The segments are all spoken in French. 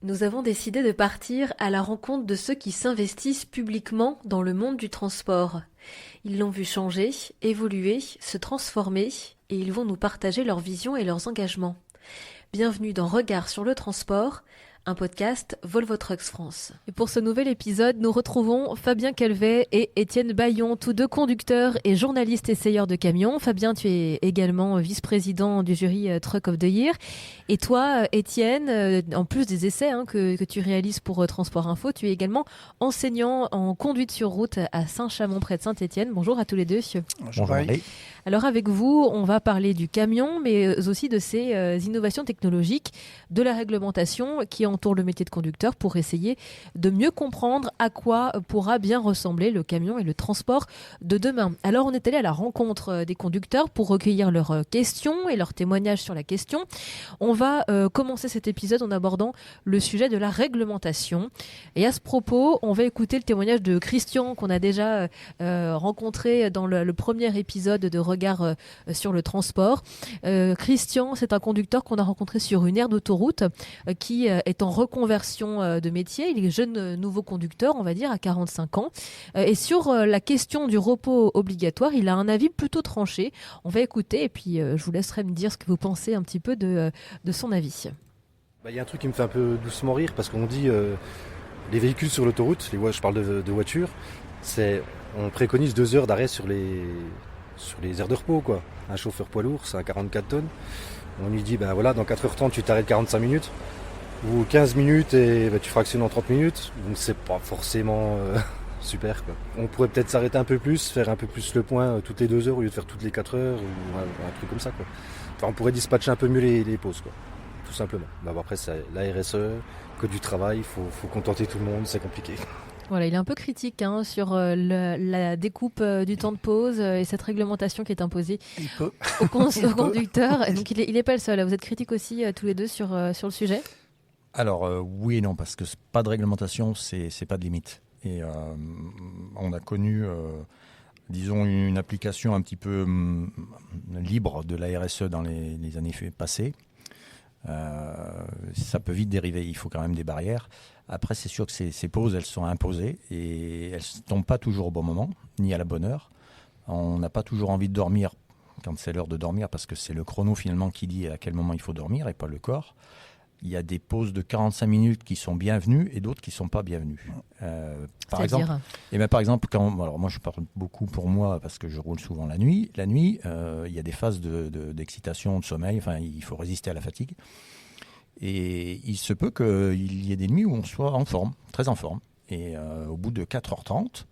Nous avons décidé de partir à la rencontre de ceux qui s'investissent publiquement dans le monde du transport. Ils l'ont vu changer, évoluer, se transformer et ils vont nous partager leurs visions et leurs engagements. Bienvenue dans Regard sur le transport, un podcast Volvo Trucks France. Et pour ce nouvel épisode, nous retrouvons Fabien Calvet et Étienne Baillon, tous deux conducteurs et journalistes essayeurs de camions. Fabien, tu es également vice-président du jury Truck of the Year. Et toi, Étienne, en plus des essais que tu réalises pour Transport Info, tu es également enseignant en conduite sur route à Saint-Chamond près de Saint-Étienne. Bonjour à tous les deux. Bonjour. Alors avec vous, on va parler du camion, mais aussi de ces innovations technologiques, de la réglementation qui entoure le métier de conducteur pour essayer de mieux comprendre à quoi pourra bien ressembler le camion et le transport de demain. Alors on est allé à la rencontre des conducteurs pour recueillir leurs questions et leurs témoignages sur la question. On va commencer cet épisode en abordant le sujet de la réglementation. Et à ce propos, on va écouter le témoignage de Christian qu'on a déjà rencontré dans le premier épisode de Regard sur le transport. Christian, c'est un conducteur qu'on a rencontré sur une aire d'autoroute qui est en reconversion de métier. Il est jeune nouveau conducteur, on va dire, à 45 ans. Et sur la question du repos obligatoire, il a un avis plutôt tranché. On va écouter et puis je vous laisserai me dire ce que vous pensez un petit peu de son avis. Il y a un truc qui me fait un peu doucement rire parce qu'on dit les véhicules sur l'autoroute, je parle de voitures, on préconise 2 heures d'arrêt sur les aires de repos, quoi. Un chauffeur poids lourd, c'est un 44 tonnes. On lui dit, dans 4h30, tu t'arrêtes 45 minutes, ou 15 minutes et tu fractionnes en 30 minutes. Donc c'est pas forcément super, quoi. On pourrait peut-être s'arrêter un peu plus, faire un peu plus le point toutes les 2 heures au lieu de faire toutes les 4 heures, ou un truc comme ça, quoi. Enfin, on pourrait dispatcher un peu mieux les pauses, quoi. Tout simplement. Après, c'est la RSE, code du travail, il faut contenter tout le monde, c'est compliqué. Voilà, il est un peu critique sur la découpe du temps de pause et cette réglementation qui est imposée aux conducteurs. Et donc il est pas le seul. Vous êtes critiques aussi tous les deux sur le sujet ? Alors oui et non, parce que pas de réglementation, c'est pas de limite. Et on a connu, disons, une application un petit peu libre de la RSE dans les années passées. Ça peut vite dériver, il faut quand même des barrières. Après, c'est sûr que ces pauses, elles sont imposées et elles ne tombent pas toujours au bon moment, ni à la bonne heure. On n'a pas toujours envie de dormir quand c'est l'heure de dormir parce que c'est le chrono finalement qui dit à quel moment il faut dormir et pas le corps. Il y a des pauses de 45 minutes qui sont bienvenues et d'autres qui ne sont pas bienvenues. Par exemple, alors moi je parle beaucoup pour moi parce que je roule souvent la nuit. La nuit, il y a des phases d'excitation, de sommeil, enfin il faut résister à la fatigue. Et il se peut qu'il y ait des nuits où on soit en forme, très en forme. Et au bout de 4h30,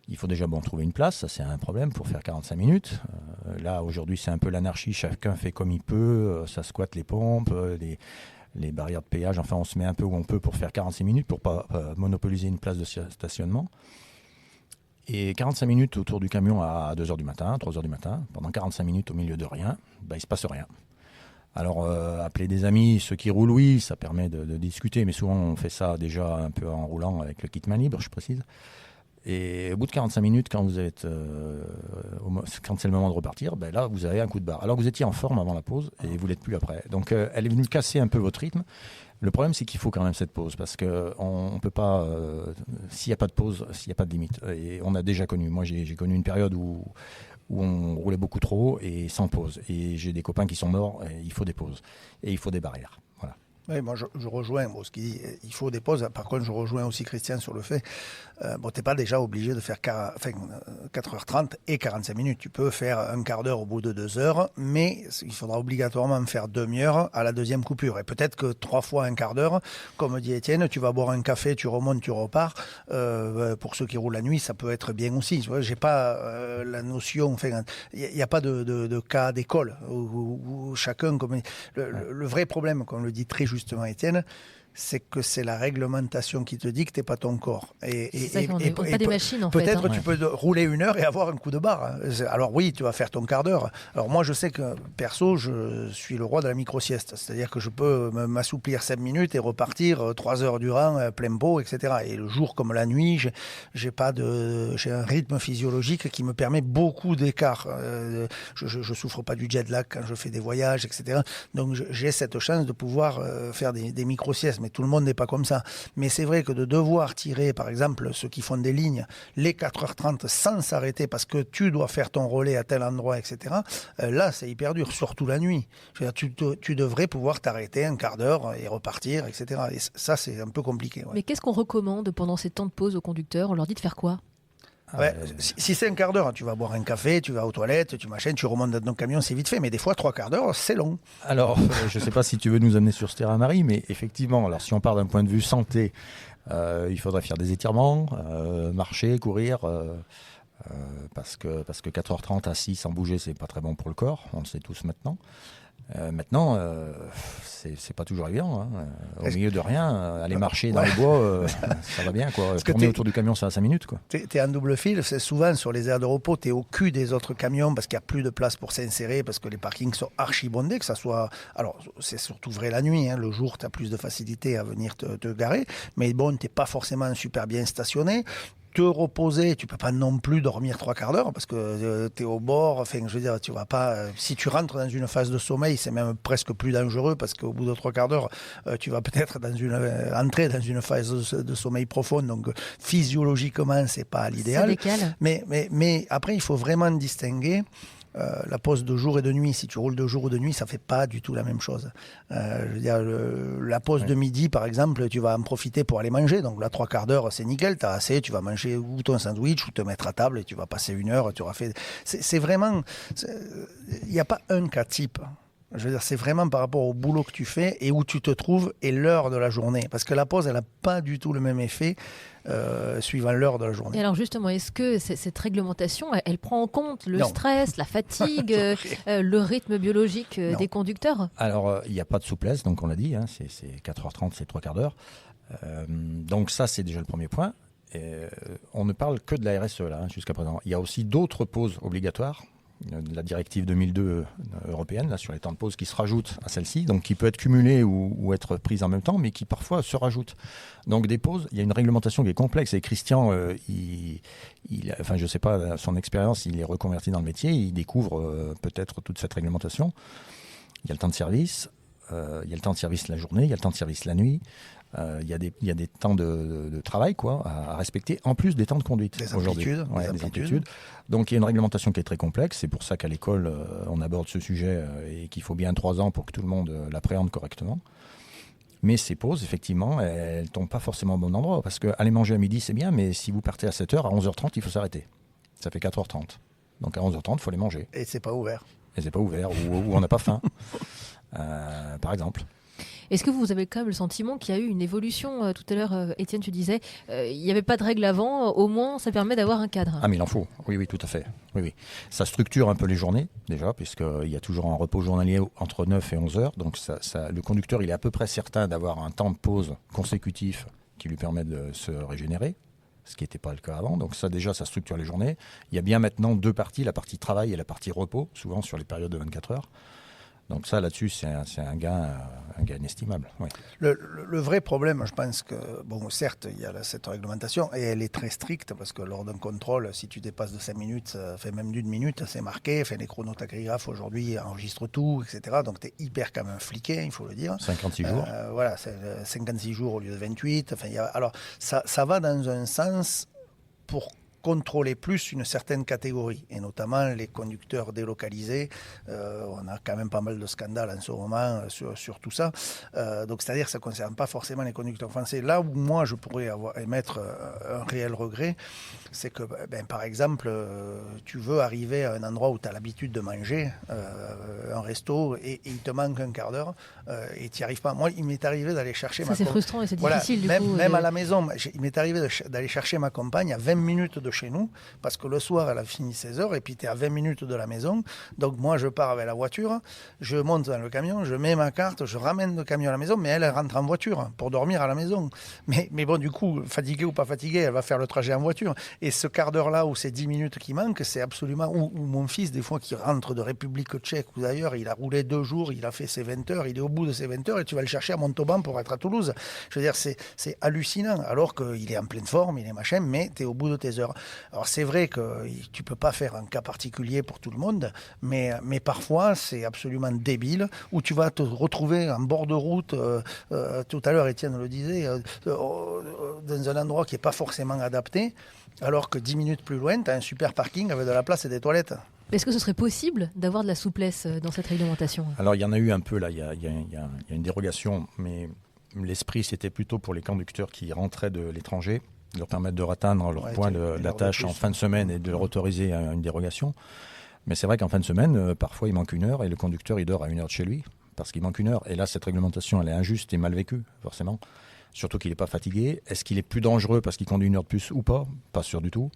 il faut déjà trouver une place, ça c'est un problème pour faire 45 minutes. Là aujourd'hui c'est un peu l'anarchie, chacun fait comme il peut, ça squatte les pompes, les barrières de péage, enfin on se met un peu où on peut pour faire 46 minutes pour pas monopoliser une place de stationnement. Et 45 minutes autour du camion à 2h du matin, 3h du matin, pendant 45 minutes au milieu de rien, il se passe rien. Alors appeler des amis, ceux qui roulent, oui, ça permet de discuter, mais souvent on fait ça déjà un peu en roulant avec le kit main libre, je précise. Et au bout de 45 minutes, quand c'est le moment de repartir, là, vous avez un coup de barre. Alors que vous étiez en forme avant la pause et vous ne l'êtes plus après. Donc, elle est venue casser un peu votre rythme. Le problème, c'est qu'il faut quand même cette pause parce qu'on ne peut pas, s'il n'y a pas de pause, s'il n'y a pas de limite. Et on a déjà connu, moi j'ai connu une période où on roulait beaucoup trop et sans pause. Et j'ai des copains qui sont morts, et il faut des pauses. Et il faut des barrières. Voilà. Oui, moi je rejoins ce qu'il dit, il faut des pauses. Par contre, je rejoins aussi Christian sur le fait, t'es pas déjà obligé de faire 4h30 et 45 minutes. Tu peux faire un quart d'heure au bout de 2 heures, mais il faudra obligatoirement faire demi-heure à la deuxième coupure. Et peut-être que 3 fois un quart d'heure, comme dit Étienne, tu vas boire un café, tu remontes, tu repars. Pour ceux qui roulent la nuit, ça peut être bien aussi. Tu vois, j'ai pas la notion, il n'y a pas de cas d'école où chacun... Le vrai problème, comme le dit très justement Étienne, c'est que c'est la réglementation qui te dicte et pas ton corps. On pas des machines en fait. Peut-être tu peux rouler 1 heure et avoir un coup de barre. Alors oui, tu vas faire ton quart d'heure. Alors moi je sais que perso, je suis le roi de la micro-sieste. C'est-à-dire que je peux m'assouplir 5 minutes et repartir 3 heures durant, plein pot, etc. Et le jour comme la nuit, j'ai un rythme physiologique qui me permet beaucoup d'écart. Je souffre pas du jet lag quand je fais des voyages, etc. Donc j'ai cette chance de pouvoir faire des micro-siestes. place, mais tout le monde n'est pas comme ça. Mais c'est vrai que de devoir tirer, par exemple, ceux qui font des lignes, les 4h30 sans s'arrêter parce que tu dois faire ton relais à tel endroit, etc., là, c'est hyper dur, surtout la nuit. Je veux dire, tu devrais pouvoir t'arrêter un quart d'heure et repartir, etc. Et ça, c'est un peu compliqué. Ouais. Mais qu'est-ce qu'on recommande pendant ces temps de pause aux conducteurs? On leur dit de faire quoi? Ouais, si c'est un quart d'heure, tu vas boire un café, tu vas aux toilettes, tu remontes dans ton camion, c'est vite fait. Mais des fois, 3/4 d'heure, c'est long. Alors, je ne sais pas si tu veux nous amener sur ce terrain, Marie, mais effectivement, alors si on part d'un point de vue santé, il faudrait faire des étirements, marcher, courir, parce que 4h30 assis sans bouger, c'est pas très bon pour le corps, on le sait tous maintenant. Maintenant, c'est pas toujours évident. Hein. Au milieu de rien, aller marcher dans les bois, ça va bien. Quoi. Tourner autour du camion, ça a 5 minutes. Tu es en double fil, c'est souvent sur les aires de repos, tu es au cul des autres camions parce qu'il n'y a plus de place pour s'insérer, parce que les parkings sont archi bondés, que ça soit... Alors, c'est surtout vrai la nuit. Hein. Le jour, tu as plus de facilité à venir te garer. Mais bon, tu n'es pas forcément super bien stationné. Te reposer, tu peux pas non plus dormir 3/4 d'heure parce que tu es au bord, enfin je veux dire, tu vas pas, si tu rentres dans une phase de sommeil, c'est même presque plus dangereux parce qu'au bout de 3/4 d'heure, tu vas peut-être entrer dans une phase de sommeil profond, donc physiologiquement c'est pas l'idéal. Mais après il faut vraiment distinguer la pause de jour et de nuit. Si tu roules de jour ou de nuit, ça fait pas du tout la même chose. Je veux dire, la pause de midi, par exemple, tu vas en profiter pour aller manger. Donc là, 3/4 d'heure, c'est nickel. Tu as assez. Tu vas manger ou ton sandwich ou te mettre à table et tu vas passer 1 heure. Tu auras fait. C'est vraiment. Il n'y a pas un cas type. Je veux dire, c'est vraiment par rapport au boulot que tu fais et où tu te trouves et l'heure de la journée. Parce que la pause, elle n'a pas du tout le même effet suivant l'heure de la journée. Et alors justement, est-ce que cette réglementation, elle prend en compte le stress, la fatigue, le rythme biologique des conducteurs? Alors, il n'y a pas de souplesse, donc on l'a dit, hein, c'est 4h30, c'est 3/4 d'heure. Donc ça, c'est déjà le premier point. On ne parle que de la RSE là, jusqu'à présent. Il y a aussi d'autres pauses obligatoires. La directive 2002 européenne là, sur les temps de pause qui se rajoute à celle-ci, donc qui peut être cumulée ou être prise en même temps, mais qui parfois se rajoute. Donc des pauses, il y a une réglementation qui est complexe et Christian, enfin je ne sais pas, son expérience, il est reconverti dans le métier, il découvre peut-être toute cette réglementation. Il y a le temps de service, il y a le temps de service la journée, il y a le temps de service la nuit. Il y a des temps de travail quoi, à respecter, en plus des temps de conduite. Des amplitudes. Des amplitudes. Donc il y a une réglementation qui est très complexe. C'est pour ça qu'à l'école, on aborde ce sujet et qu'il faut bien 3 ans pour que tout le monde l'appréhende correctement. Mais ces pauses, effectivement, elles ne tombent pas forcément au bon endroit. Parce qu'aller manger à midi, c'est bien, mais si vous partez à 7h, à 11h30, il faut s'arrêter. Ça fait 4h30. Donc à 11h30, il faut les manger. Et c'est pas ouvert. Ou on n'a pas faim, par exemple. Est-ce que vous avez quand même le sentiment qu'il y a eu une évolution? Tout à l'heure, Étienne, tu disais, il n'y avait pas de règles avant, au moins ça permet d'avoir un cadre. Ah mais il en faut, oui, tout à fait. Oui. Ça structure un peu les journées, déjà, puisqu'il y a toujours un repos journalier entre 9 et 11 heures. Donc le conducteur, il est à peu près certain d'avoir un temps de pause consécutif qui lui permet de se régénérer, ce qui n'était pas le cas avant. Donc ça, déjà, ça structure les journées. Il y a bien maintenant 2 parties, la partie travail et la partie repos, souvent sur les périodes de 24 heures. Donc ça, là-dessus, c'est un gain inestimable. Oui. Le vrai problème, je pense que, bon, certes, il y a cette réglementation et elle est très stricte parce que lors d'un contrôle, si tu dépasses de 5 minutes, fait même d'1 minute, c'est marqué. Les chronotachygraphes aujourd'hui enregistrent tout, etc. Donc tu es hyper quand même fliqué, il faut le dire. 56 jours. Voilà, c'est 56 jours au lieu de 28. Alors ça va dans un sens pour contrôler plus une certaine catégorie, et notamment les conducteurs délocalisés. On a quand même pas mal de scandales en ce moment sur tout ça. Donc, c'est-à-dire que ça ne concerne pas forcément les conducteurs français. Là où moi, je pourrais émettre un réel regret, c'est que, par exemple, tu veux arriver à un endroit où tu as l'habitude de manger, un resto, et il te manque un quart d'heure, et tu n'y arrives pas. Moi, il m'est arrivé d'aller chercher ça, c'est frustrant et c'est difficile, du coup. Même à la maison, il m'est arrivé d'aller chercher ma compagne à 20 minutes de chez nous, parce que le soir, elle a fini 16h, et puis tu es à 20 minutes de la maison. Donc, moi, je pars avec la voiture, je monte dans le camion, je mets ma carte, je ramène le camion à la maison, mais elle rentre en voiture pour dormir à la maison. Mais bon, du coup, fatiguée ou pas fatiguée, elle va faire le trajet en voiture. Et ce quart d'heure-là, ou ces 10 minutes qui manquent, c'est absolument... Ou mon fils, des fois, qui rentre de République tchèque ou d'ailleurs, il a roulé 2 jours, il a fait ses 20 heures, il est au bout de ses 20 heures, et tu vas le chercher à Montauban pour être à Toulouse. Je veux dire, c'est hallucinant, alors qu'il est en pleine forme, il est machin, mais tu es au bout de tes heures. Alors c'est vrai que tu peux pas faire un cas particulier pour tout le monde, mais parfois c'est absolument débile, où tu vas te retrouver en bord de route, tout à l'heure Étienne le disait, dans un endroit qui n'est pas forcément adapté, alors que 10 minutes plus loin, tu as un super parking avec de la place et des toilettes. Est-ce que ce serait possible d'avoir de la souplesse dans cette réglementation ? Alors il y en a eu un peu là, il y a une dérogation, mais l'esprit c'était plutôt pour les conducteurs qui rentraient de l'étranger, de leur permettre de atteindre leur point d'attache en fin de semaine et de leur autoriser une dérogation. Mais c'est vrai qu'en fin de semaine, parfois il manque une heure et le conducteur il dort à 1 heure de chez lui parce qu'il manque une heure. Et là cette réglementation elle est injuste et mal vécue forcément. Surtout qu'il n'est pas fatigué. Est-ce qu'il est plus dangereux parce qu'il conduit 1 heure de plus ou pas ? Pas sûr du tout.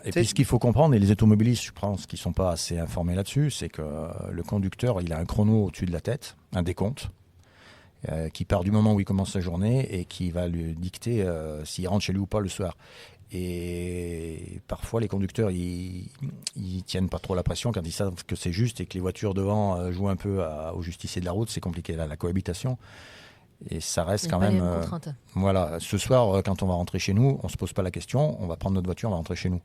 Et puis ce qu'il faut comprendre, et les automobilistes, je pense, qui ne sont pas assez informés là-dessus, c'est que le conducteur, il a un chrono au-dessus de la tête, un décompte, qui part du moment où il commence sa journée et qui va lui dicter s'il rentre chez lui ou pas le soir. Et parfois, les conducteurs, ils tiennent pas trop la pression quand ils savent que c'est juste et que les voitures devant jouent un peu aux justiciers de la route. C'est compliqué, là, la cohabitation. Et ça reste quand même. Voilà, ce soir, quand on va rentrer chez nous, on se pose pas la question, on va prendre notre voiture, on va rentrer chez nous.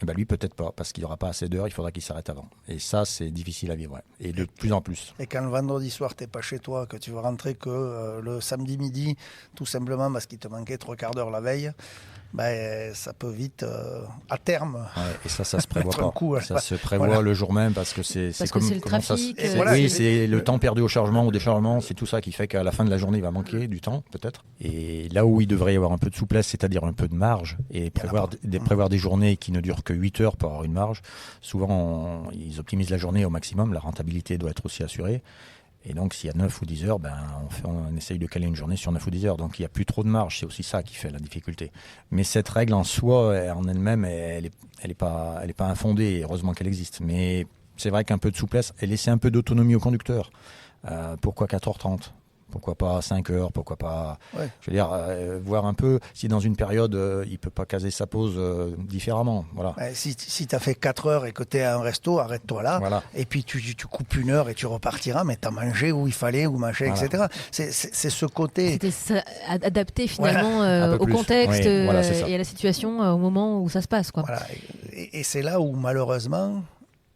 Et ben lui, peut-être pas, parce qu'il n'y aura pas assez d'heures, il faudra qu'il s'arrête avant. Et ça, c'est difficile à vivre, ouais. Et de plus en plus. Et quand le vendredi soir, tu n'es pas chez toi, que tu vas rentrer que le samedi midi, tout simplement parce qu'il te manquait 3/4 d'heure la veille, ben, ça peut vite, à terme. Ouais, et ça se prévoit pas. Coup, ça se prévoit le jour même parce que c'est comme c'est le trafic. Oui, c'est le temps perdu au chargement ou déchargement, c'est tout ça qui fait qu'à la fin de la journée, il va manquer du temps, peut-être. Et là où il devrait y avoir un peu de souplesse, c'est-à-dire un peu de marge, et prévoir des journées qui ne durent que 8 heures pour avoir une marge. Souvent, ils optimisent la journée au maximum, la rentabilité doit être aussi assurée. Et donc, s'il y a 9 ou 10 heures, on essaye de caler une journée sur 9 ou 10 heures. Donc, il n'y a plus trop de marge. C'est aussi ça qui fait la difficulté. Mais cette règle en soi, en elle-même, elle est pas infondée. Heureusement qu'elle existe. Mais c'est vrai qu'un peu de souplesse et laisser un peu d'autonomie au conducteur. Pourquoi 4h30 ? Pourquoi pas 5 heures ? Pourquoi pas... Ouais. Je veux dire, voir un peu si dans une période, il ne peut pas caser sa pause différemment. Voilà. Si tu as fait 4 heures et que tu es à un resto, arrête-toi là. Voilà. Et puis tu coupes 1 heure et tu repartiras, mais tu as mangé où il fallait, ou machin, Voilà. etc. C'est ce côté... C'était adapté finalement au plus. contexte Oui, voilà, c'est ça. et à la situation au moment où ça se passe, quoi. Voilà. Et c'est là où, malheureusement,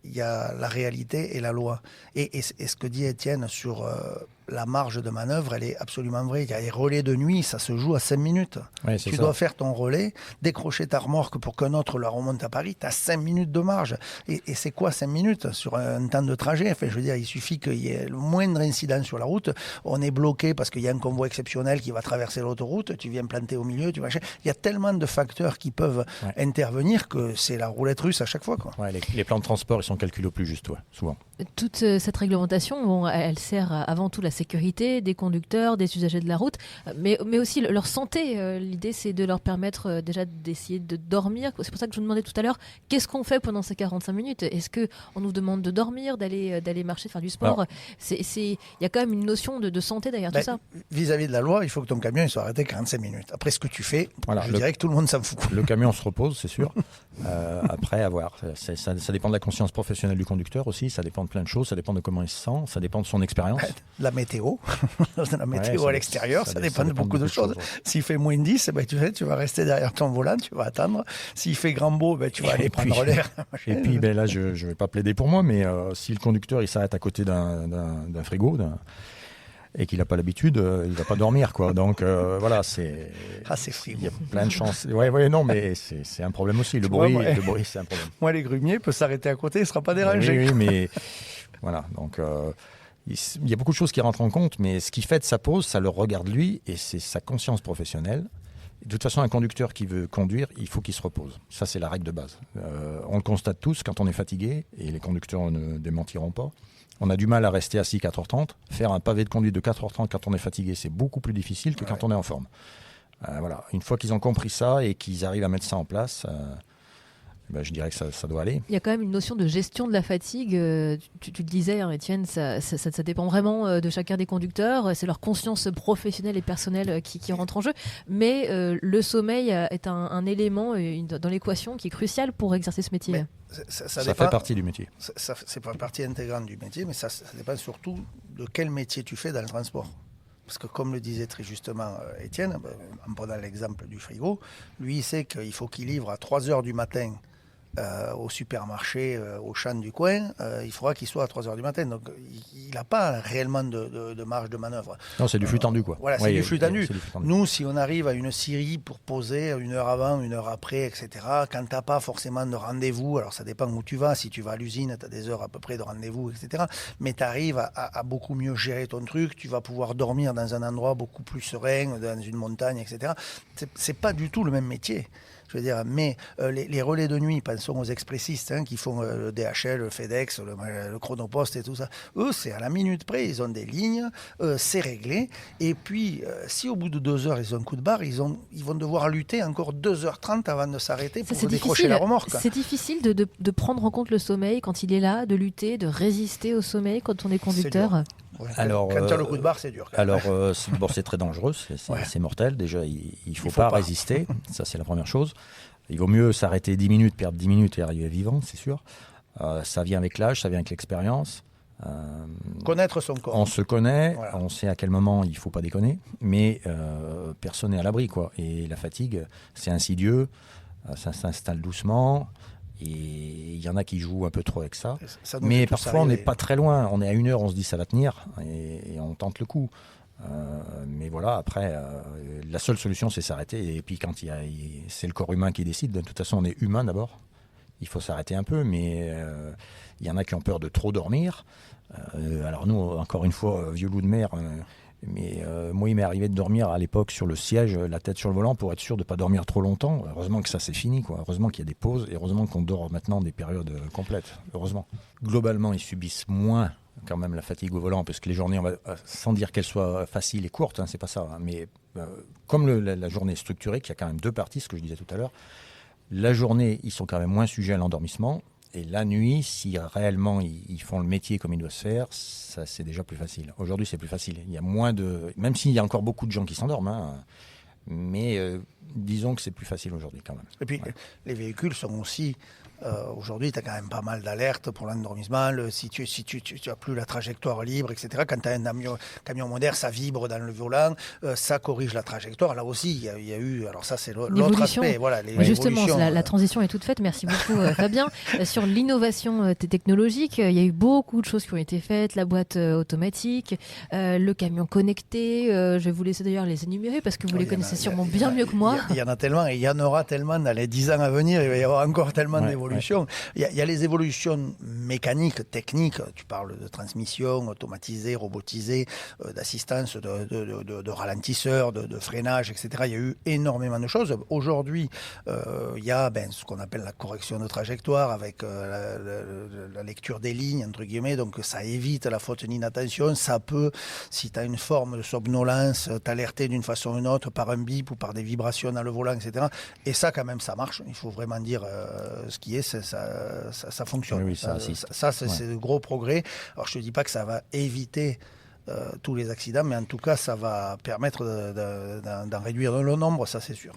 il y a la réalité et la loi. Et ce que dit Étienne sur la marge de manœuvre, elle est absolument vraie. Il y a les relais de nuit, ça se joue à 5 minutes. Ouais, Tu dois faire ton relais, décrocher ta remorque pour qu'un autre la remonte à Paris, tu as 5 minutes de marge. Et c'est quoi 5 minutes sur un temps de trajet ? Enfin, je veux dire, il suffit qu'il y ait le moindre incident sur la route. On est bloqué parce qu'il y a un convoi exceptionnel qui va traverser l'autoroute, tu viens planter au milieu, tu machin. Il y a tellement de facteurs qui peuvent intervenir que c'est la roulette russe à chaque fois, quoi. Ouais, les plans de transport, ils sont calculés au plus juste, souvent. Toute cette réglementation, elle sert avant tout la sécurité des conducteurs, des usagers de la route, mais aussi leur santé. L'idée, c'est de leur permettre déjà d'essayer de dormir. C'est pour ça que je vous demandais tout à l'heure, qu'est-ce qu'on fait pendant ces 45 minutes ? Est-ce qu'on nous demande de dormir, d'aller marcher, de faire du sport ? Il y a quand même une notion de santé derrière tout ça. Vis-à-vis de la loi, il faut que ton camion il soit arrêté 45 minutes. Après, ce que tu fais, je dirais que tout le monde s'en fout. Le camion se repose, c'est sûr. Après, à voir. Ça dépend de la conscience professionnelle du conducteur aussi, ça dépend de plein de choses, ça dépend de comment il se sent, ça dépend de son expérience. La météo, à l'extérieur, ça dépend de beaucoup de choses. S'il fait moins 10, tu vas rester derrière ton volant, tu vas attendre. S'il fait grand beau, tu vas aller prendre l'air. Et puis là, je ne vais pas plaider pour moi, mais si le conducteur il s'arrête à côté d'un frigo et qu'il n'a pas l'habitude, il ne va pas dormir, quoi. Donc voilà, c'est frigo. Il y a plein de chances. Non, mais c'est un problème aussi. Le bruit, c'est un problème. Moi, les grumiers peuvent s'arrêter à côté, il ne sera pas dérangé. Oui, mais voilà. Donc il y a beaucoup de choses qui rentrent en compte, mais ce qui fait de sa pause, ça le regarde lui et c'est sa conscience professionnelle. De toute façon, un conducteur qui veut conduire, il faut qu'il se repose. Ça, c'est la règle de base. On le constate tous quand on est fatigué, et les conducteurs ne démentiront pas. On a du mal à rester assis 4h30. Faire un pavé de conduite de 4h30 quand on est fatigué, c'est beaucoup plus difficile que quand on est en forme. Voilà. Une fois qu'ils ont compris ça et qu'ils arrivent à mettre ça en place, je dirais que ça doit aller. Il y a quand même une notion de gestion de la fatigue. Tu le disais, hein, Étienne, ça dépend vraiment de chacun des conducteurs. C'est leur conscience professionnelle et personnelle qui rentre en jeu. Mais le sommeil est un élément dans l'équation qui est crucial pour exercer ce métier. Ça fait partie du métier. C'est pas partie intégrante du métier, mais ça dépend surtout de quel métier tu fais dans le transport. Parce que comme le disait très justement Étienne, en prenant l'exemple du frigo, lui il sait qu'il faut qu'il livre à 3 heures du matin au supermarché, au champ du coin, il faudra qu'il soit à 3 heures du matin. Donc il n'a pas réellement de marge de manœuvre. Non, c'est du flux tendu, quoi. Voilà, c'est du flux tendu. Nous, si on arrive à une scierie pour poser 1 heure avant, 1 heure après, etc., quand tu n'as pas forcément de rendez-vous, alors ça dépend où tu vas, si tu vas à l'usine, tu as des heures à peu près de rendez-vous, etc., mais tu arrives à beaucoup mieux gérer ton truc, tu vas pouvoir dormir dans un endroit beaucoup plus serein, dans une montagne, etc. C'est pas du tout le même métier. Je veux dire, mais les relais de nuit, pensons aux expressistes qui font le DHL, le FedEx, le Chronopost et tout ça. Eux, c'est à la minute près, ils ont des lignes, c'est réglé. Et puis, si au bout de 2 heures, ils ont un coup de barre, ils vont devoir lutter encore 2h30 avant de s'arrêter pour décrocher la remorque. C'est difficile de prendre en compte le sommeil quand il est là, de lutter, de résister au sommeil quand on est conducteur. Ouais, alors, quand tu as le coup de barre, c'est dur. Alors, c'est très dangereux, c'est mortel. Déjà, il ne faut pas résister. Ça, c'est la première chose. Il vaut mieux s'arrêter 10 minutes, perdre 10 minutes et arriver vivant, c'est sûr. Ça vient avec l'âge, ça vient avec l'expérience. Connaître son corps. On se connaît, on sait à quel moment il ne faut pas déconner, mais personne n'est à l'abri, quoi. Et la fatigue, c'est insidieux, ça s'installe doucement. Et il y en a qui jouent un peu trop avec ça. Mais parfois, on n'est pas très loin. On est à 1 heure, on se dit ça va tenir. Et on tente le coup. Mais voilà, après, la seule solution, c'est s'arrêter. Et puis, quand c'est le corps humain qui décide, de toute façon, on est humain d'abord. Il faut s'arrêter un peu. Mais il y en a qui ont peur de trop dormir. Alors nous, encore une fois, vieux loup de mer... Mais moi, il m'est arrivé de dormir à l'époque sur le siège, la tête sur le volant, pour être sûr de ne pas dormir trop longtemps. Heureusement que ça, c'est fini, quoi. Heureusement qu'il y a des pauses et heureusement qu'on dort maintenant des périodes complètes. Heureusement. Globalement, ils subissent moins quand même la fatigue au volant, parce que les journées, sans dire qu'elles soient faciles et courtes, c'est pas ça. Mais comme la journée est structurée, qu'il y a quand même 2 parties, ce que je disais tout à l'heure, la journée, ils sont quand même moins sujets à l'endormissement. Et la nuit, si réellement ils font le métier comme il doit se faire, ça c'est déjà plus facile. Aujourd'hui, c'est plus facile. Il y a moins de, même s'il y a encore beaucoup de gens qui s'endorment, mais disons que c'est plus facile aujourd'hui quand même. Et puis, les véhicules sont aussi... aujourd'hui, tu as quand même pas mal d'alertes pour l'endormissement. Si tu n'as plus la trajectoire libre, etc. Quand tu as un camion moderne, ça vibre dans le volant, ça corrige la trajectoire. Là aussi, il y a eu... Alors ça, c'est l'autre aspect. Voilà, justement, la transition est toute faite. Merci beaucoup, Fabien. Sur l'innovation technologique, il y a eu beaucoup de choses qui ont été faites. La boîte automatique, le camion connecté. Je vais vous laisser d'ailleurs les énumérer parce que vous les connaissez sûrement bien mieux que moi. Il y en a tellement et il y en aura tellement dans les 10 ans à venir. Il va y avoir encore tellement d'évolutions. Il y a les évolutions mécaniques, techniques, tu parles de transmission automatisée, robotisée, d'assistance, de ralentisseurs, de freinage, etc. Il y a eu énormément de choses. Aujourd'hui, il y a ce qu'on appelle la correction de trajectoire avec la lecture des lignes, entre guillemets, donc ça évite la faute d'inattention. Ça peut, si tu as une forme de somnolence, t'alerter d'une façon ou d'une autre par un bip ou par des vibrations dans le volant, etc. Et ça, quand même, ça marche. Il faut vraiment dire ce qui est. Ça fonctionne. Oui, c'est de gros progrès. Alors, je ne te dis pas que ça va éviter tous les accidents, mais en tout cas, ça va permettre d'en réduire le nombre, ça c'est sûr.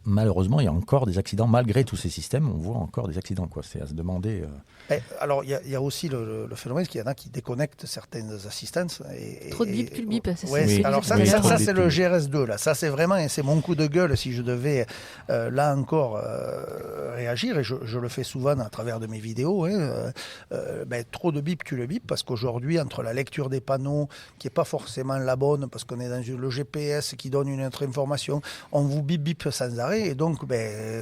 Malheureusement, il y a encore des accidents. Malgré tous ces systèmes, on voit encore des accidents. C'est à se demander... Alors, il y a aussi le phénomène qu'il y en a qui déconnectent certaines assistances. Trop de bip, tu le bip. Alors ça, c'est le GRS2. Là. Ça, c'est vraiment, et c'est mon coup de gueule si je devais, là encore, réagir. Et je le fais souvent à travers de mes vidéos. Trop de bip, tu le bip. Parce qu'aujourd'hui, entre la lecture des panneaux, qui n'est pas forcément la bonne, parce qu'on est dans le GPS qui donne une autre information, on vous bip sans arrêt. Et donc,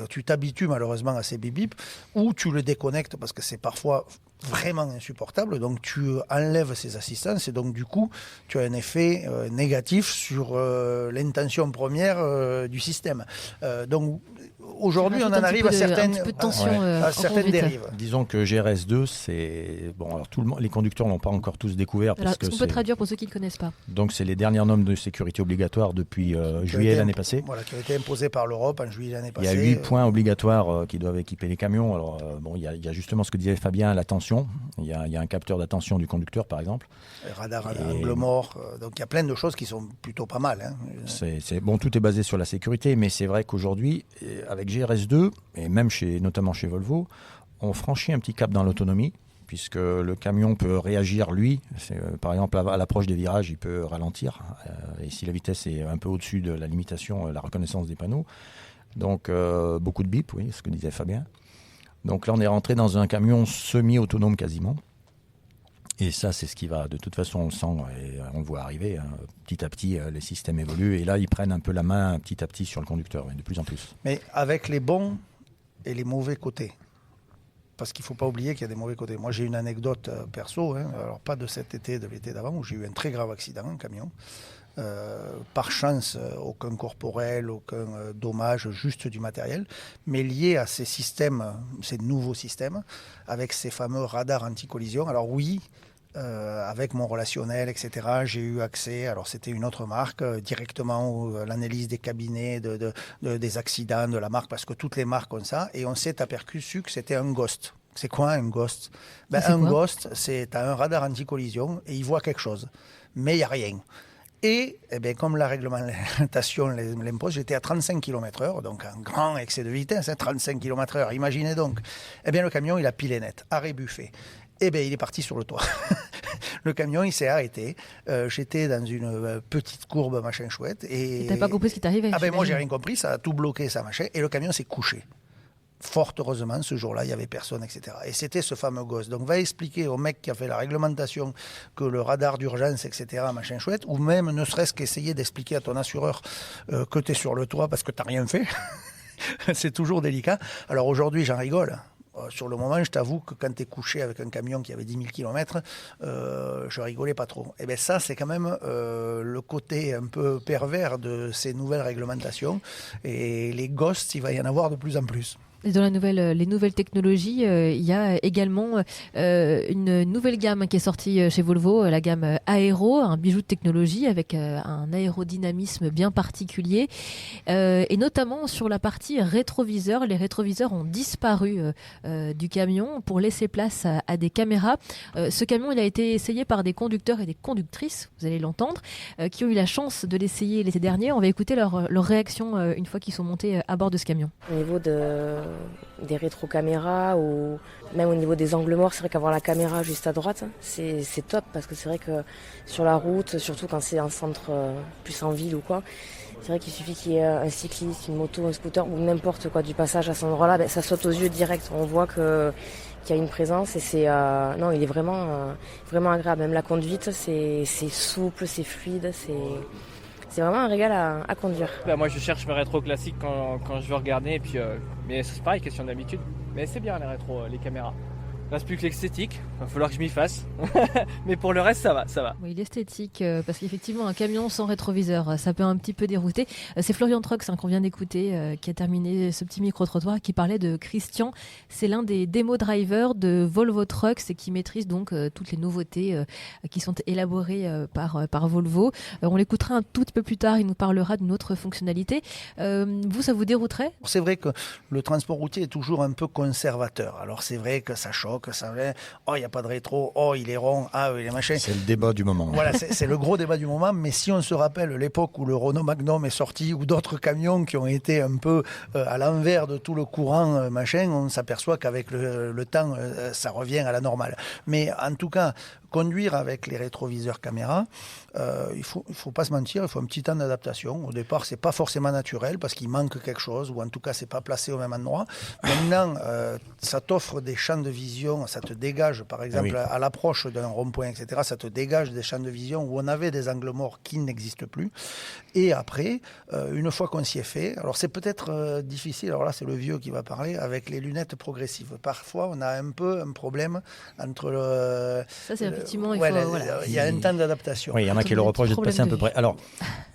tu t'habitues malheureusement à ces bip-bip, ou tu le déconnectes parce que c'est parfois vraiment insupportable. Donc, tu enlèves ces assistances et donc, du coup, tu as un effet négatif sur l'intention première du système. Donc, aujourd'hui, on en arrive à certaines dérives. Disons que GRS2, c'est... Bon, alors les conducteurs ne l'ont pas encore tous découvert. Est-ce qu'on peut traduire pour ceux qui ne le connaissent pas ? Donc, c'est les dernières normes de sécurité obligatoires depuis juillet l'année passée. Voilà, qui ont été imposées par l'Europe en juillet l'année passée. Il y a 8 points obligatoires qui doivent équiper les camions. Alors, il y a justement ce que disait Fabien, l'attention. Il y a un capteur d'attention du conducteur, par exemple. Radar à angle mort. Donc, il y a plein de choses qui sont plutôt pas mal. Bon, tout est basé sur la sécurité, mais c'est vrai qu'aujourd'hui, avec GRS2, et même notamment chez Volvo, on franchit un petit cap dans l'autonomie, puisque le camion peut réagir, lui. Par exemple, à l'approche des virages, il peut ralentir. Et si la vitesse est un peu au-dessus de la limitation, la reconnaissance des panneaux. Donc, beaucoup de bip, oui, ce que disait Fabien. Donc là, on est rentré dans un camion semi-autonome quasiment. Et ça, c'est ce qui va, de toute façon, on le sent et on le voit arriver. Petit à petit, les systèmes évoluent. Et là, ils prennent un peu la main petit à petit sur le conducteur, de plus en plus. Mais avec les bons et les mauvais côtés. Parce qu'il ne faut pas oublier qu'il y a des mauvais côtés. Moi, j'ai une anecdote perso, alors pas de cet été, de l'été d'avant, où j'ai eu un très grave accident, un camion. Par chance, aucun corporel, aucun dommage, juste du matériel, mais lié à ces systèmes, ces nouveaux systèmes, avec ces fameux radars anti-collision. Alors oui, avec mon relationnel, etc., j'ai eu accès, alors c'était une autre marque, directement à l'analyse des cabinets, des accidents de la marque, parce que toutes les marques ont ça, et on s'est aperçu que c'était un ghost. C'est quoi un ghost? Ghost, c'est un radar anti-collision, et il voit quelque chose, mais il n'y a rien. Et comme la réglementation l'impose, j'étais à 35 km/h, donc un grand excès de vitesse, 35 km/h. Imaginez donc, le camion, il a pilé net, arrêt buffet. Il est parti sur le toit. Le camion, il s'est arrêté. J'étais dans une petite courbe, machin chouette. Et t'as pas compris ce qui t'arrivait? Moi, j'ai rien compris, ça a tout bloqué, ça, machin. Et le camion s'est couché. Fort heureusement, ce jour-là, il n'y avait personne, etc. Et c'était ce fameux gosse. Donc, va expliquer au mec qui a fait la réglementation que le radar d'urgence, etc., machin chouette, ou même ne serait-ce qu'essayer d'expliquer à ton assureur que tu es sur le toit parce que tu n'as rien fait. C'est toujours délicat. Alors aujourd'hui, j'en rigole. Sur le moment, je t'avoue que quand tu es couché avec un camion qui avait 10 000 km, je rigolais pas trop. Et bien ça, c'est quand même le côté un peu pervers de ces nouvelles réglementations. Et les ghosts, il va y en avoir de plus en plus. Et dans les nouvelles technologies, il y a également une nouvelle gamme qui est sortie chez Volvo, la gamme Aero, un bijou de technologie avec un aérodynamisme bien particulier. Et notamment sur la partie rétroviseur, les rétroviseurs ont disparu du camion pour laisser place à des caméras. Ce camion, il a été essayé par des conducteurs et des conductrices, vous allez l'entendre, qui ont eu la chance de l'essayer l'été dernier. On va écouter leur réaction une fois qu'ils sont montés à bord de ce camion. Au niveau des rétro-caméras ou même au niveau des angles morts, c'est vrai qu'avoir la caméra juste à droite, c'est top parce que c'est vrai que sur la route, surtout quand c'est un centre plus en ville ou quoi, c'est vrai qu'il suffit qu'il y ait un cycliste, une moto, un scooter ou n'importe quoi du passage à cet endroit-là, ça saute aux yeux direct. On voit qu'il y a une présence et non, il est vraiment agréable. Même la conduite, c'est souple, c'est fluide, c'est vraiment un régal à conduire. Moi je cherche mes rétros classiques quand je veux regarder, et puis, mais c'est pareil, question d'habitude. Mais c'est bien les rétros, les caméras. Il reste plus que l'esthétique, il va falloir que je m'y fasse. Mais pour le reste, ça va. Oui, l'esthétique, parce qu'effectivement, un camion sans rétroviseur, ça peut un petit peu dérouter. C'est Florian Trucks qu'on vient d'écouter, qui a terminé ce petit micro-trottoir, qui parlait de Christian. C'est l'un des démo-drivers de Volvo Trucks et qui maîtrise donc toutes les nouveautés qui sont élaborées par Volvo. On l'écoutera un tout petit peu plus tard, il nous parlera d'une autre fonctionnalité. Vous, ça vous dérouterait? C'est vrai que le transport routier est toujours un peu conservateur. Alors c'est vrai que ça choque. Il n'y a pas de rétro, il est rond, il est machin. C'est le débat du moment. Voilà, c'est le gros débat du moment, mais si on se rappelle l'époque où le Renault Magnum est sorti, ou d'autres camions qui ont été un peu à l'envers de tout le courant, machin, on s'aperçoit qu'avec le temps, ça revient à la normale. Mais en tout cas, conduire avec les rétroviseurs caméra, il faut pas se mentir, il faut un petit temps d'adaptation. Au départ, c'est pas forcément naturel parce qu'il manque quelque chose, ou en tout cas, c'est pas placé au même endroit. Maintenant, ça t'offre des champs de vision, ça te dégage, par exemple, à l'approche d'un rond-point, etc., ça te dégage des champs de vision où on avait des angles morts qui n'existent plus. Et après, une fois qu'on s'y est fait, alors c'est peut-être difficile, alors là, c'est le vieux qui va parler, avec les lunettes progressives. Parfois, on a un peu un problème entre Ça, c'est effectivement, il y a un temps d'adaptation. Oui, il y en a qui le reprochent de passer à peu près. Alors,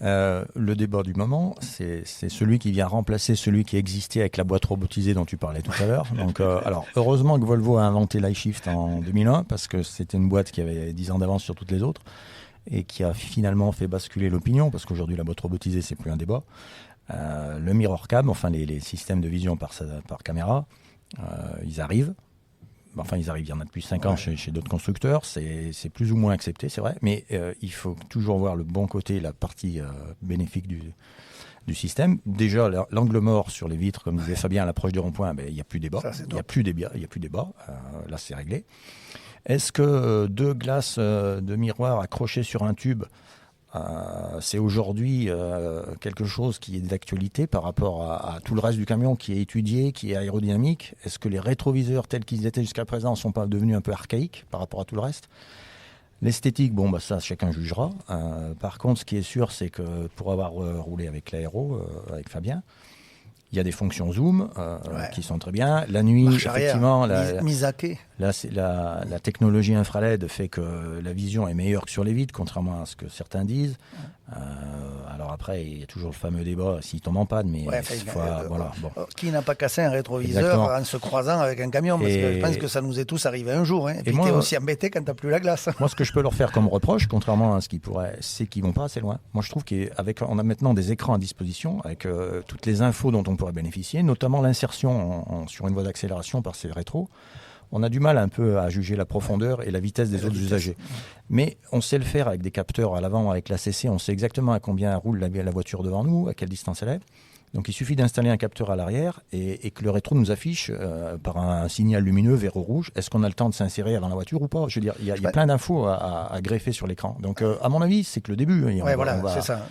le débat du moment, c'est celui qui vient remplacer celui qui existait avec la boîte robotisée dont tu parlais tout à l'heure. Donc, alors, heureusement que Volvo a inventé l'iShift en 2001 parce que c'était une boîte qui avait 10 ans d'avance sur toutes les autres et qui a finalement fait basculer l'opinion parce qu'aujourd'hui, la boîte robotisée, c'est plus un débat. Le mirror cam, enfin les systèmes de vision par caméra, ils arrivent. enfin ils arrivent, il y en a depuis 5 ans chez d'autres constructeurs, c'est plus ou moins accepté, c'est vrai, mais il faut toujours voir le bon côté, la partie bénéfique du système. Déjà, l'angle mort sur les vitres, comme disait Fabien, à l'approche du rond-point, il n'y a plus débat. Il n'y a plus débat. Là, c'est réglé. Est-ce que 2 glaces de miroir accrochées sur un tube, c'est aujourd'hui quelque chose qui est d'actualité par rapport à tout le reste du camion qui est étudié, qui est aérodynamique? Est-ce que les rétroviseurs tels qu'ils étaient jusqu'à présent ne sont pas devenus un peu archaïques par rapport à tout le reste? L'esthétique, ça chacun jugera. Par contre, ce qui est sûr, c'est que pour avoir roulé avec l'aéro, avec Fabien, il y a des fonctions zoom qui sont très bien. La nuit, effectivement, la technologie infrared fait que la vision est meilleure que sur les vitres, contrairement à ce que certains disent. Alors après, il y a toujours le fameux débat s'il tombe en panne, mais qui n'a pas cassé un rétroviseur en se croisant avec un camion? Parce que je pense que ça nous est tous arrivé un jour. Et puis t'es aussi embêté quand t'as plus la glace. Moi, ce que je peux leur faire comme reproche, contrairement à ce qu'ils pourraient, c'est qu'ils vont pas assez loin. Moi, je trouve qu'on a maintenant des écrans à disposition avec toutes les infos dont on pourrait bénéficier, notamment l'insertion sur une voie d'accélération par ces rétros. On a du mal un peu à juger la profondeur et la vitesse des autres usagers. Mais on sait le faire avec des capteurs à l'avant, avec l'ACC. On sait exactement à combien roule la voiture devant nous, à quelle distance elle est. Donc il suffit d'installer un capteur à l'arrière et que le rétro nous affiche par un signal lumineux vert ou rouge. Est-ce qu'on a le temps de s'insérer avant la voiture ou pas? Je veux dire, il y a plein d'infos à greffer sur l'écran. Donc à mon avis, c'est que le début. C'est ça.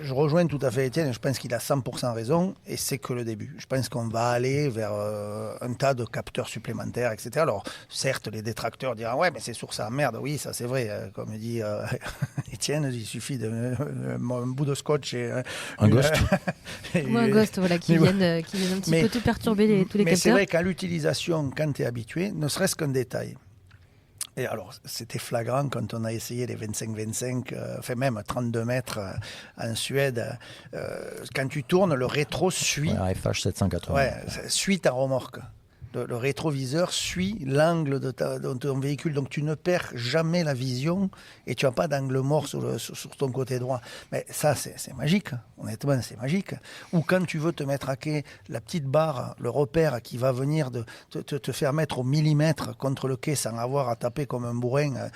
Je rejoins tout à fait Étienne, je pense qu'il a 100% raison, et c'est que le début. Je pense qu'on va aller vers un tas de capteurs supplémentaires, etc. Alors, certes, les détracteurs diront « Ouais, mais c'est source à merde ». Oui, ça c'est vrai. Comme dit Étienne, il suffit d'un bout de scotch et un ghost. Ou un ghost, qui viennent un petit peu tout perturber tous les capteurs. Mais c'est vrai qu'à l'utilisation, quand tu es habitué, ne serait-ce qu'un détail. Et alors, c'était flagrant quand on a essayé les 25-25, même 32 mètres en Suède. Quand tu tournes, le rétro suit. FH 780. Suit ta remorque. Le rétroviseur suit l'angle de ton véhicule, donc tu ne perds jamais la vision et tu n'as pas d'angle mort sur ton côté droit. Mais ça, c'est magique, honnêtement, c'est magique. Ou quand tu veux te mettre à quai, la petite barre, le repère qui va venir te faire mettre au millimètre contre le quai sans avoir à taper comme un bourrin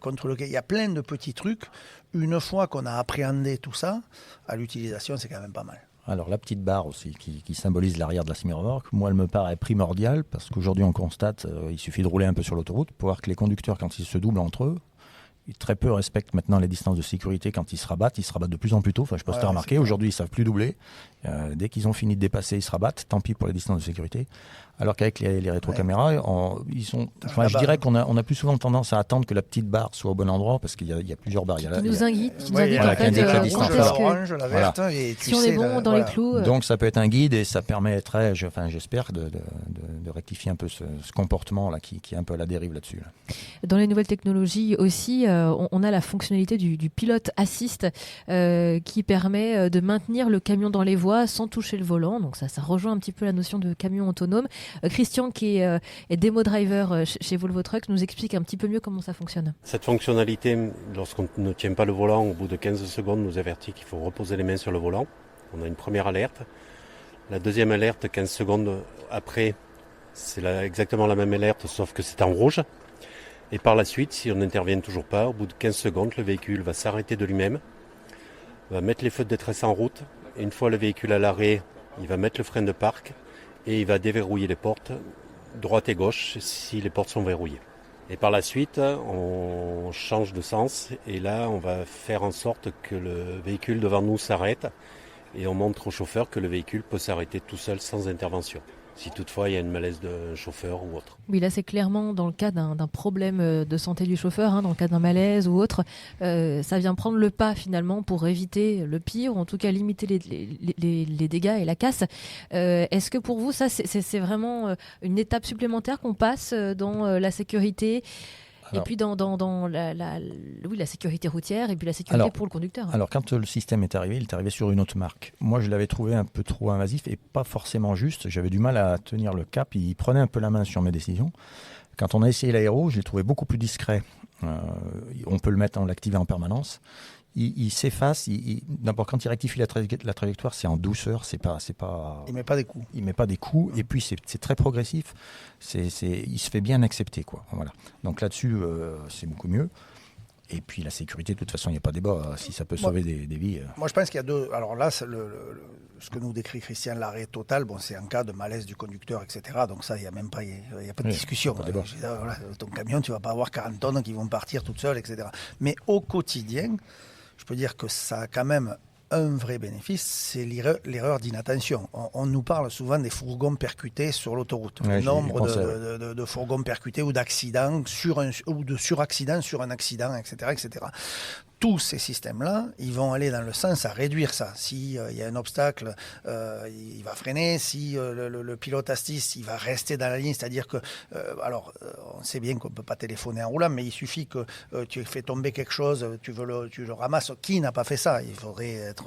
contre le quai. Il y a plein de petits trucs. Une fois qu'on a appréhendé tout ça, à l'utilisation, c'est quand même pas mal. Alors la petite barre aussi qui symbolise l'arrière de la semi-remorque, moi elle me paraît primordiale parce qu'aujourd'hui on constate, il suffit de rouler un peu sur l'autoroute pour voir que les conducteurs quand ils se doublent entre eux, très peu respectent maintenant les distances de sécurité quand ils se rabattent de plus en plus tôt. Enfin, je sais pas si tu as remarqué, aujourd'hui ils savent plus doubler. Dès qu'ils ont fini de dépasser, ils se rabattent, tant pis pour les distances de sécurité. Alors qu'avec les rétrocaméras, je dirais qu'on a plus souvent tendance à attendre que la petite barre soit au bon endroit parce qu'il y a plusieurs barres. Qui nous indique en fait la distance, l'orange, la verte, et si on est bon dans les clous. Donc ça peut être un guide et ça permettrait, j'espère, de rectifier un peu ce comportement là qui est un peu à la dérive là-dessus. Dans les nouvelles technologies aussi, on a la fonctionnalité du pilote assist qui permet de maintenir le camion dans les voies sans toucher le volant. Donc ça rejoint un petit peu la notion de camion autonome. Christian, qui est démo driver chez Volvo Trucks, nous explique un petit peu mieux comment ça fonctionne. Cette fonctionnalité, lorsqu'on ne tient pas le volant, au bout de 15 secondes, nous avertit qu'il faut reposer les mains sur le volant. On a une première alerte. La deuxième alerte, 15 secondes après, c'est exactement la même alerte, sauf que c'est en rouge. Et par la suite, si on n'intervient toujours pas, au bout de 15 secondes, le véhicule va s'arrêter de lui-même, va mettre les feux de détresse en route. Et une fois le véhicule à l'arrêt, il va mettre le frein de parc et il va déverrouiller les portes droite et gauche si les portes sont verrouillées. Et par la suite, on change de sens et là, on va faire en sorte que le véhicule devant nous s'arrête et on montre au chauffeur que le véhicule peut s'arrêter tout seul sans intervention. Si toutefois il y a une malaise d'un chauffeur ou autre. Oui, là c'est clairement dans le cas d'un problème de santé du chauffeur, dans le cas d'un malaise ou autre, ça vient prendre le pas finalement pour éviter le pire, ou en tout cas limiter les dégâts et la casse. Est-ce que pour vous ça c'est vraiment une étape supplémentaire qu'on passe dans la sécurité? Et puis dans la sécurité routière et puis la sécurité pour le conducteur. Alors quand le système est arrivé, il est arrivé sur une autre marque. Moi je l'avais trouvé un peu trop invasif et pas forcément juste. J'avais du mal à tenir le cap. Il prenait un peu la main sur mes décisions. Quand on a essayé l'aéro, je l'ai trouvé beaucoup plus discret. On peut l'activer en permanence. il s'efface. D'abord, quand il rectifie la trajectoire, c'est en douceur. Il met pas des coups. Il met pas des coups. Et puis, c'est très progressif. Il se fait bien accepter, quoi. Voilà. Donc là-dessus, c'est beaucoup mieux. Et puis la sécurité, de toute façon, il n'y a pas débat. Si ça peut sauver des vies. Moi, je pense qu'il y a deux. Alors là, ce que nous décrit Christian, l'arrêt total, c'est en cas de malaise du conducteur, etc. Donc ça, il n'y a même pas, il y a pas de discussion. Pas de débat. Voilà, ton camion, tu ne vas pas avoir 40 tonnes qui vont partir toutes seules, etc. Mais au quotidien, je peux dire que ça a quand même un vrai bénéfice, c'est l'erreur d'inattention. On nous parle souvent des fourgons percutés sur l'autoroute. Ouais, le nombre de fourgons percutés ou d'accidents ou de suraccidents sur un accident, etc., etc. Tous ces systèmes-là, ils vont aller dans le sens à réduire ça. S'il y a un obstacle, il va freiner. Si le pilote assiste, il va rester dans la ligne. C'est-à-dire que, on sait bien qu'on ne peut pas téléphoner en roulant, mais il suffit que tu fais tomber quelque chose, tu le ramasses. Qui n'a pas fait ça? Il faudrait être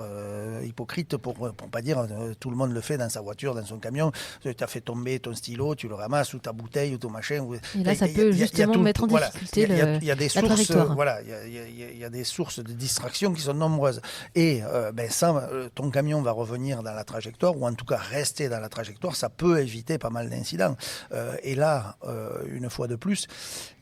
hypocrite pour pas dire tout le monde le fait dans sa voiture, dans son camion. Tu as fait tomber ton stylo, tu le ramasses, ou ta bouteille, ou ton machin. Et là, ça peut justement mettre en difficulté la trajectoire. Voilà, il y a des sources de distraction qui sont nombreuses. Et ton camion va revenir dans la trajectoire, ou en tout cas rester dans la trajectoire, ça peut éviter pas mal d'incidents. Et là, une fois de plus,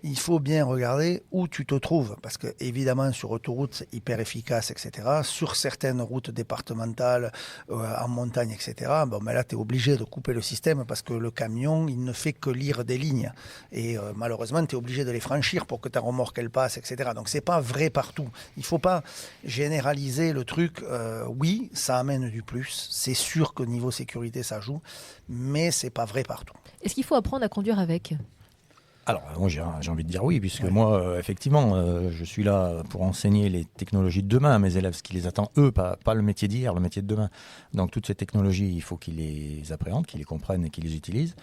il faut bien regarder où tu te trouves, parce que évidemment sur autoroute c'est hyper efficace, etc. Sur certaines routes départementales, en montagne, etc. Là tu es obligé de couper le système, parce que le camion il ne fait que lire des lignes, et malheureusement tu es obligé de les franchir pour que ta remorque elle passe, etc. Donc c'est pas vrai partout. Il faut pas généraliser le truc. Oui, ça amène du plus, c'est sûr que niveau sécurité ça joue, mais c'est pas vrai partout. Est-ce qu'il faut apprendre à conduire avec ? Alors, moi, j'ai envie de dire oui, puisque moi, effectivement, je suis là pour enseigner les technologies de demain à mes élèves, ce qui les attend, eux, pas le métier d'hier, le métier de demain. Donc, toutes ces technologies, il faut qu'ils les appréhendent, qu'ils les comprennent et qu'ils les utilisent.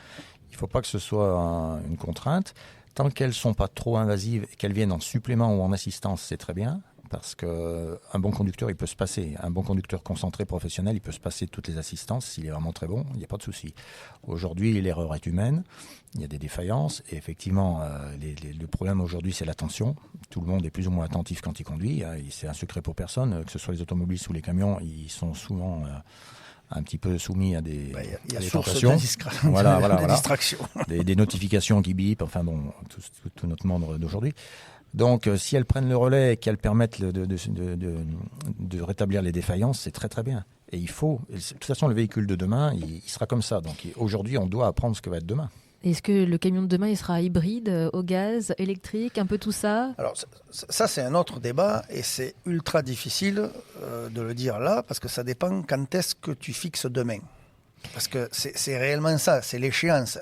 Il ne faut pas que ce soit une contrainte. Tant qu'elles ne sont pas trop invasives et qu'elles viennent en supplément ou en assistance, c'est très bien. Parce qu'un bon conducteur, il peut se passer. Un bon conducteur concentré, professionnel, il peut se passer toutes les assistances. S'il est vraiment très bon, il n'y a pas de souci. Aujourd'hui, l'erreur est humaine. Il y a des défaillances. Et effectivement, le problème aujourd'hui, c'est l'attention. Tout le monde est plus ou moins attentif quand il conduit. C'est un secret pour personne. Que ce soit les automobilistes ou les camions, ils sont souvent un petit peu soumis à des tentations. Des distractions. Des notifications qui bipent. Enfin bon, tout notre monde d'aujourd'hui. Donc, si elles prennent le relais et qu'elles permettent de rétablir les défaillances, c'est très très bien. Et il faut, de toute façon, le véhicule de demain, il sera comme ça. Donc, aujourd'hui, on doit apprendre ce que va être demain. Est-ce que le camion de demain, il sera hybride, au gaz, électrique, un peu tout ça ? Alors, ça, c'est un autre débat, et c'est ultra difficile de le dire là, parce que ça dépend quand est-ce que tu fixes demain. Parce que c'est réellement ça, c'est l'échéance.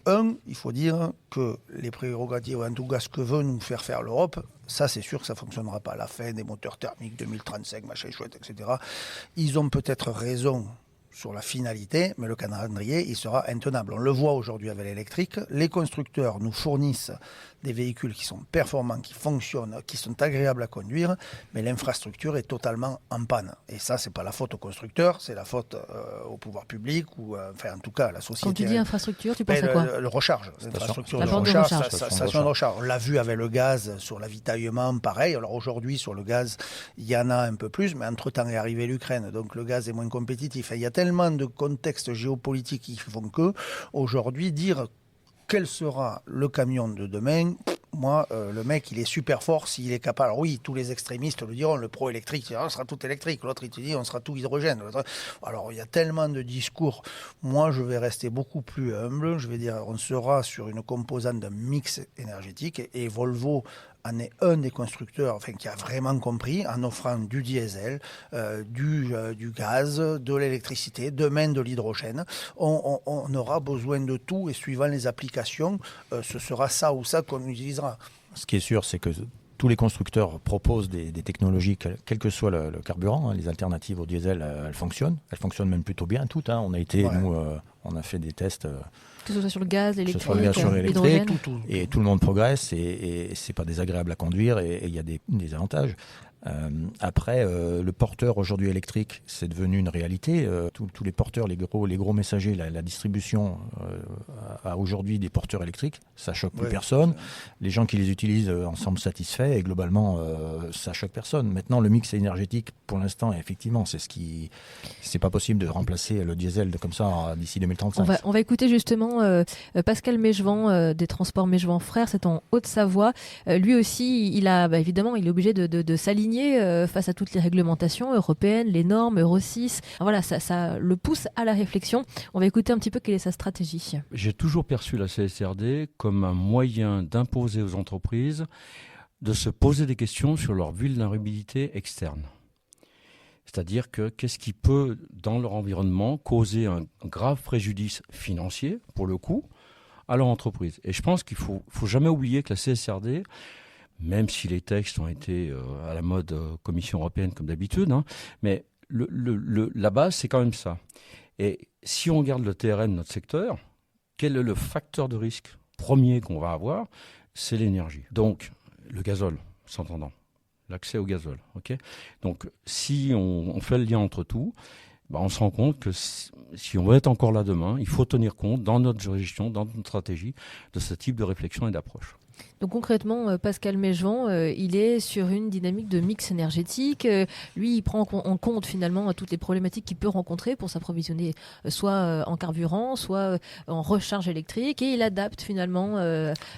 Il faut dire que les prérogatives, en tout cas ce que veut nous faire l'Europe, ça c'est sûr que ça ne fonctionnera pas. La fin des moteurs thermiques 2035, machin chouette, etc. Ils ont peut-être raison sur la finalité, mais le calendrier, il sera intenable. On le voit aujourd'hui avec l'électrique. Les constructeurs nous fournissent des véhicules qui sont performants, qui fonctionnent, qui sont agréables à conduire, mais l'infrastructure est totalement en panne. Et ça, c'est pas la faute aux constructeurs, c'est la faute au pouvoir public, ou en tout cas à la société. Quand tu dis infrastructure, tu penses à quoi ? Le recharge, l'infrastructure de recharge, station de recharge. On l'a vu avec le gaz sur l'avitaillement, pareil. Alors aujourd'hui, sur le gaz, il y en a un peu plus, mais entre-temps est arrivé l'Ukraine, donc le gaz est moins compétitif. Et il y a tellement de contextes géopolitiques qui font que, aujourd'hui, dire quel sera le camion de demain, moi, le mec, il est super fort s'il est capable. Alors oui, tous les extrémistes le diront, le pro-électrique, on sera tout électrique. L'autre, il te dit, on sera tout hydrogène. Alors, il y a tellement de discours. Moi, je vais rester beaucoup plus humble. Je vais dire, on sera sur une composante d'un mix énergétique. Et Volvo en est un des constructeurs qui a vraiment compris, en offrant du diesel, du gaz, de l'électricité, demain de l'hydrogène. On aura besoin de tout, et suivant les applications, ce sera ça ou ça qu'on utilisera. Ce qui est sûr, c'est que tous les constructeurs proposent des technologies, quel que soit le carburant. Les alternatives au diesel, elles fonctionnent. Elles fonctionnent même plutôt bien, toutes. On a été, nous, on a fait des tests. Que ce soit sur le gaz, l'électrique, l'hydrogène. Et tout le monde progresse, et c'est pas désagréable à conduire, et il y a des avantages. Après, le porteur aujourd'hui électrique, c'est devenu une réalité. Tous les porteurs, les gros messagers, la distribution a aujourd'hui des porteurs électriques. Ça choque plus personne. Les gens qui les utilisent en semblent satisfaits et globalement, ça choque personne. Maintenant, le mix énergétique, pour l'instant, effectivement, c'est pas possible de remplacer le diesel comme ça d'ici 2035. On va écouter justement Pascal Mégevant des Transports Mégevant Frères, c'est en Haute-Savoie. Lui aussi, évidemment, il est obligé de s'aligner face à toutes les réglementations européennes, les normes, Euro 6. Voilà, ça le pousse à la réflexion. On va écouter un petit peu quelle est sa stratégie. J'ai toujours perçu la CSRD comme un moyen d'imposer aux entreprises de se poser des questions sur leur vulnérabilité externe. C'est-à-dire que qu'est-ce qui peut, dans leur environnement, causer un grave préjudice financier, pour le coup, à leur entreprise. Et je pense qu'il ne faut jamais oublier que la CSRD, même si les textes ont été à la mode Commission européenne comme d'habitude, mais la base, c'est quand même ça. Et si on regarde le TRN de notre secteur, quel est le facteur de risque premier qu'on va avoir? C'est l'énergie. Donc, le gazole, s'entendant. L'accès au gazole. Okay, donc, si on fait le lien entre tout, on se rend compte que si on veut être encore là demain, il faut tenir compte dans notre gestion, dans notre stratégie, de ce type de réflexion et d'approche. Donc concrètement, Pascal Mégevant, il est sur une dynamique de mix énergétique. Lui, il prend en compte finalement toutes les problématiques qu'il peut rencontrer pour s'approvisionner soit en carburant, soit en recharge électrique. Et il adapte finalement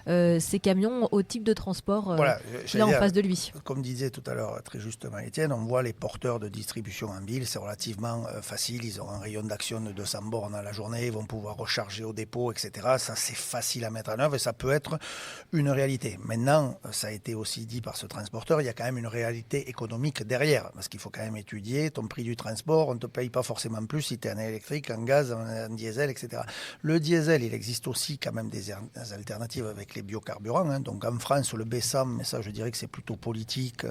ses camions au type de transport qu'il a en face de lui. Comme disait tout à l'heure très justement Étienne, on voit les porteurs de distribution en ville, c'est relativement facile. Ils ont un rayon d'action de 200 bornes à la journée, ils vont pouvoir recharger au dépôt, etc. Ça, c'est facile à mettre en œuvre et ça peut être une réalité. Maintenant, ça a été aussi dit par ce transporteur, il y a quand même une réalité économique derrière, parce qu'il faut quand même étudier ton prix du transport, on ne te paye pas forcément plus si tu es en électrique, en gaz, en diesel, etc. Le diesel, il existe aussi quand même des alternatives avec les biocarburants, donc en France, le BSAM, mais ça je dirais que c'est plutôt politique,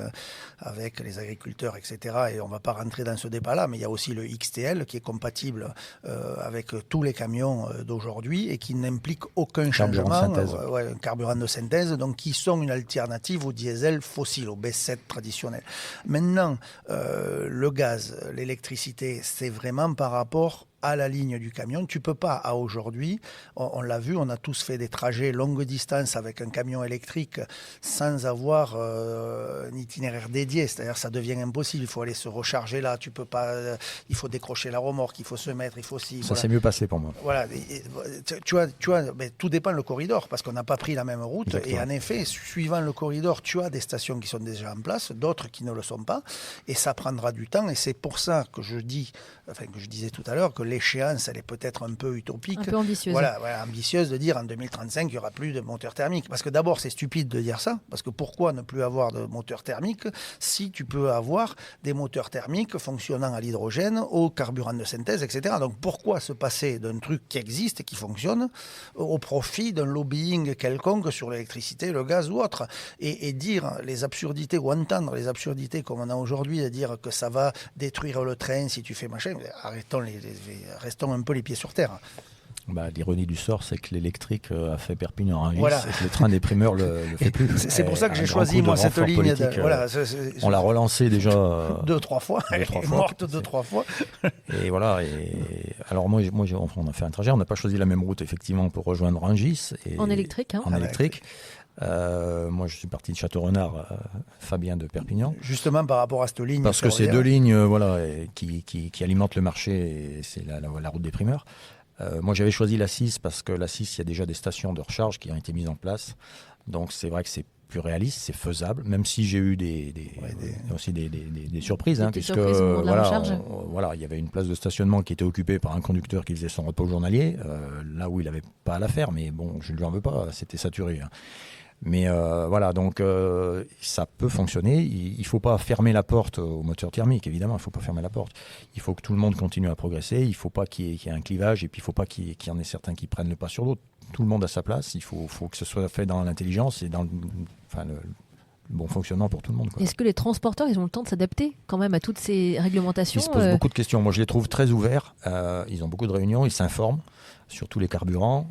avec les agriculteurs, etc. Et on ne va pas rentrer dans ce débat-là, mais il y a aussi le XTL qui est compatible avec tous les camions d'aujourd'hui et qui n'implique aucun changement, un carburant de synthèse, donc qui sont une alternative au diesel fossile, au B7 traditionnel. Maintenant, le gaz, l'électricité, c'est vraiment par rapport à la ligne du camion. Tu peux pas, à aujourd'hui, on l'a vu, on a tous fait des trajets longue distance avec un camion électrique sans avoir un itinéraire dédié. C'est-à-dire ça devient impossible. Il faut aller se recharger là. Tu peux pas. Il faut décrocher la remorque. Il faut se mettre. Il faut aussi. Ça s'est mieux passé pour moi. Voilà. Tu vois, mais tout dépend le corridor parce qu'on n'a pas pris la même route. Exactement. Et en effet, suivant le corridor, tu as des stations qui sont déjà en place, d'autres qui ne le sont pas, et ça prendra du temps. Et c'est pour ça que je disais tout à l'heure que l'échéance, elle est peut-être un peu utopique. Un peu ambitieuse. Voilà, ambitieuse de dire en 2035, il n'y aura plus de moteur thermique. Parce que d'abord, c'est stupide de dire ça. Parce que pourquoi ne plus avoir de moteur thermique si tu peux avoir des moteurs thermiques fonctionnant à l'hydrogène, au carburant de synthèse, etc. Donc pourquoi se passer d'un truc qui existe et qui fonctionne au profit d'un lobbying quelconque sur l'électricité, le gaz ou autre, et dire les absurdités ou entendre les absurdités comme on a aujourd'hui, de dire que ça va détruire le train si tu fais machin, restons un peu les pieds sur terre. L'ironie du sort, c'est que l'électrique a fait Perpignan-Rungis et que le train des primeurs le fait plus. C'est pour ça que j'ai choisi moi cette ligne. On l'a relancé déjà 2-3 fois. Elle est morte 2-3 fois. Et voilà. Alors moi, on a fait un trajet. On n'a pas choisi la même route effectivement pour rejoindre Rungis. En électrique. En électrique. Moi, je suis parti de Château-Renard, Fabien de Perpignan. Justement par rapport à cette ligne. Parce que c'est deux lignes qui alimentent le marché et c'est la route des primeurs. Moi, j'avais choisi la 6 parce que la 6, il y a déjà des stations de recharge qui ont été mises en place. Donc, c'est vrai que c'est plus réaliste, c'est faisable, même si j'ai eu aussi des surprises. Puisque il y avait une place de stationnement qui était occupée par un conducteur qui faisait son repos journalier, là où il n'avait pas à la faire, mais bon, je ne lui en veux pas, c'était saturé. Mais donc ça peut fonctionner. Il ne faut pas fermer la porte au moteur thermique, évidemment, il ne faut pas fermer la porte. Il faut que tout le monde continue à progresser, il ne faut pas qu'il y ait un clivage, et puis il ne faut pas qu'il y en ait certains qui prennent le pas sur l'autre. Tout le monde a sa place, il faut que ce soit fait dans l'intelligence et dans bon fonctionnement pour tout le monde, quoi. Est-ce que les transporteurs, ils ont le temps de s'adapter quand même à toutes ces réglementations? Ils se posent beaucoup de questions. Moi, je les trouve très ouverts. Ils ont beaucoup de réunions, ils s'informent sur tous les carburants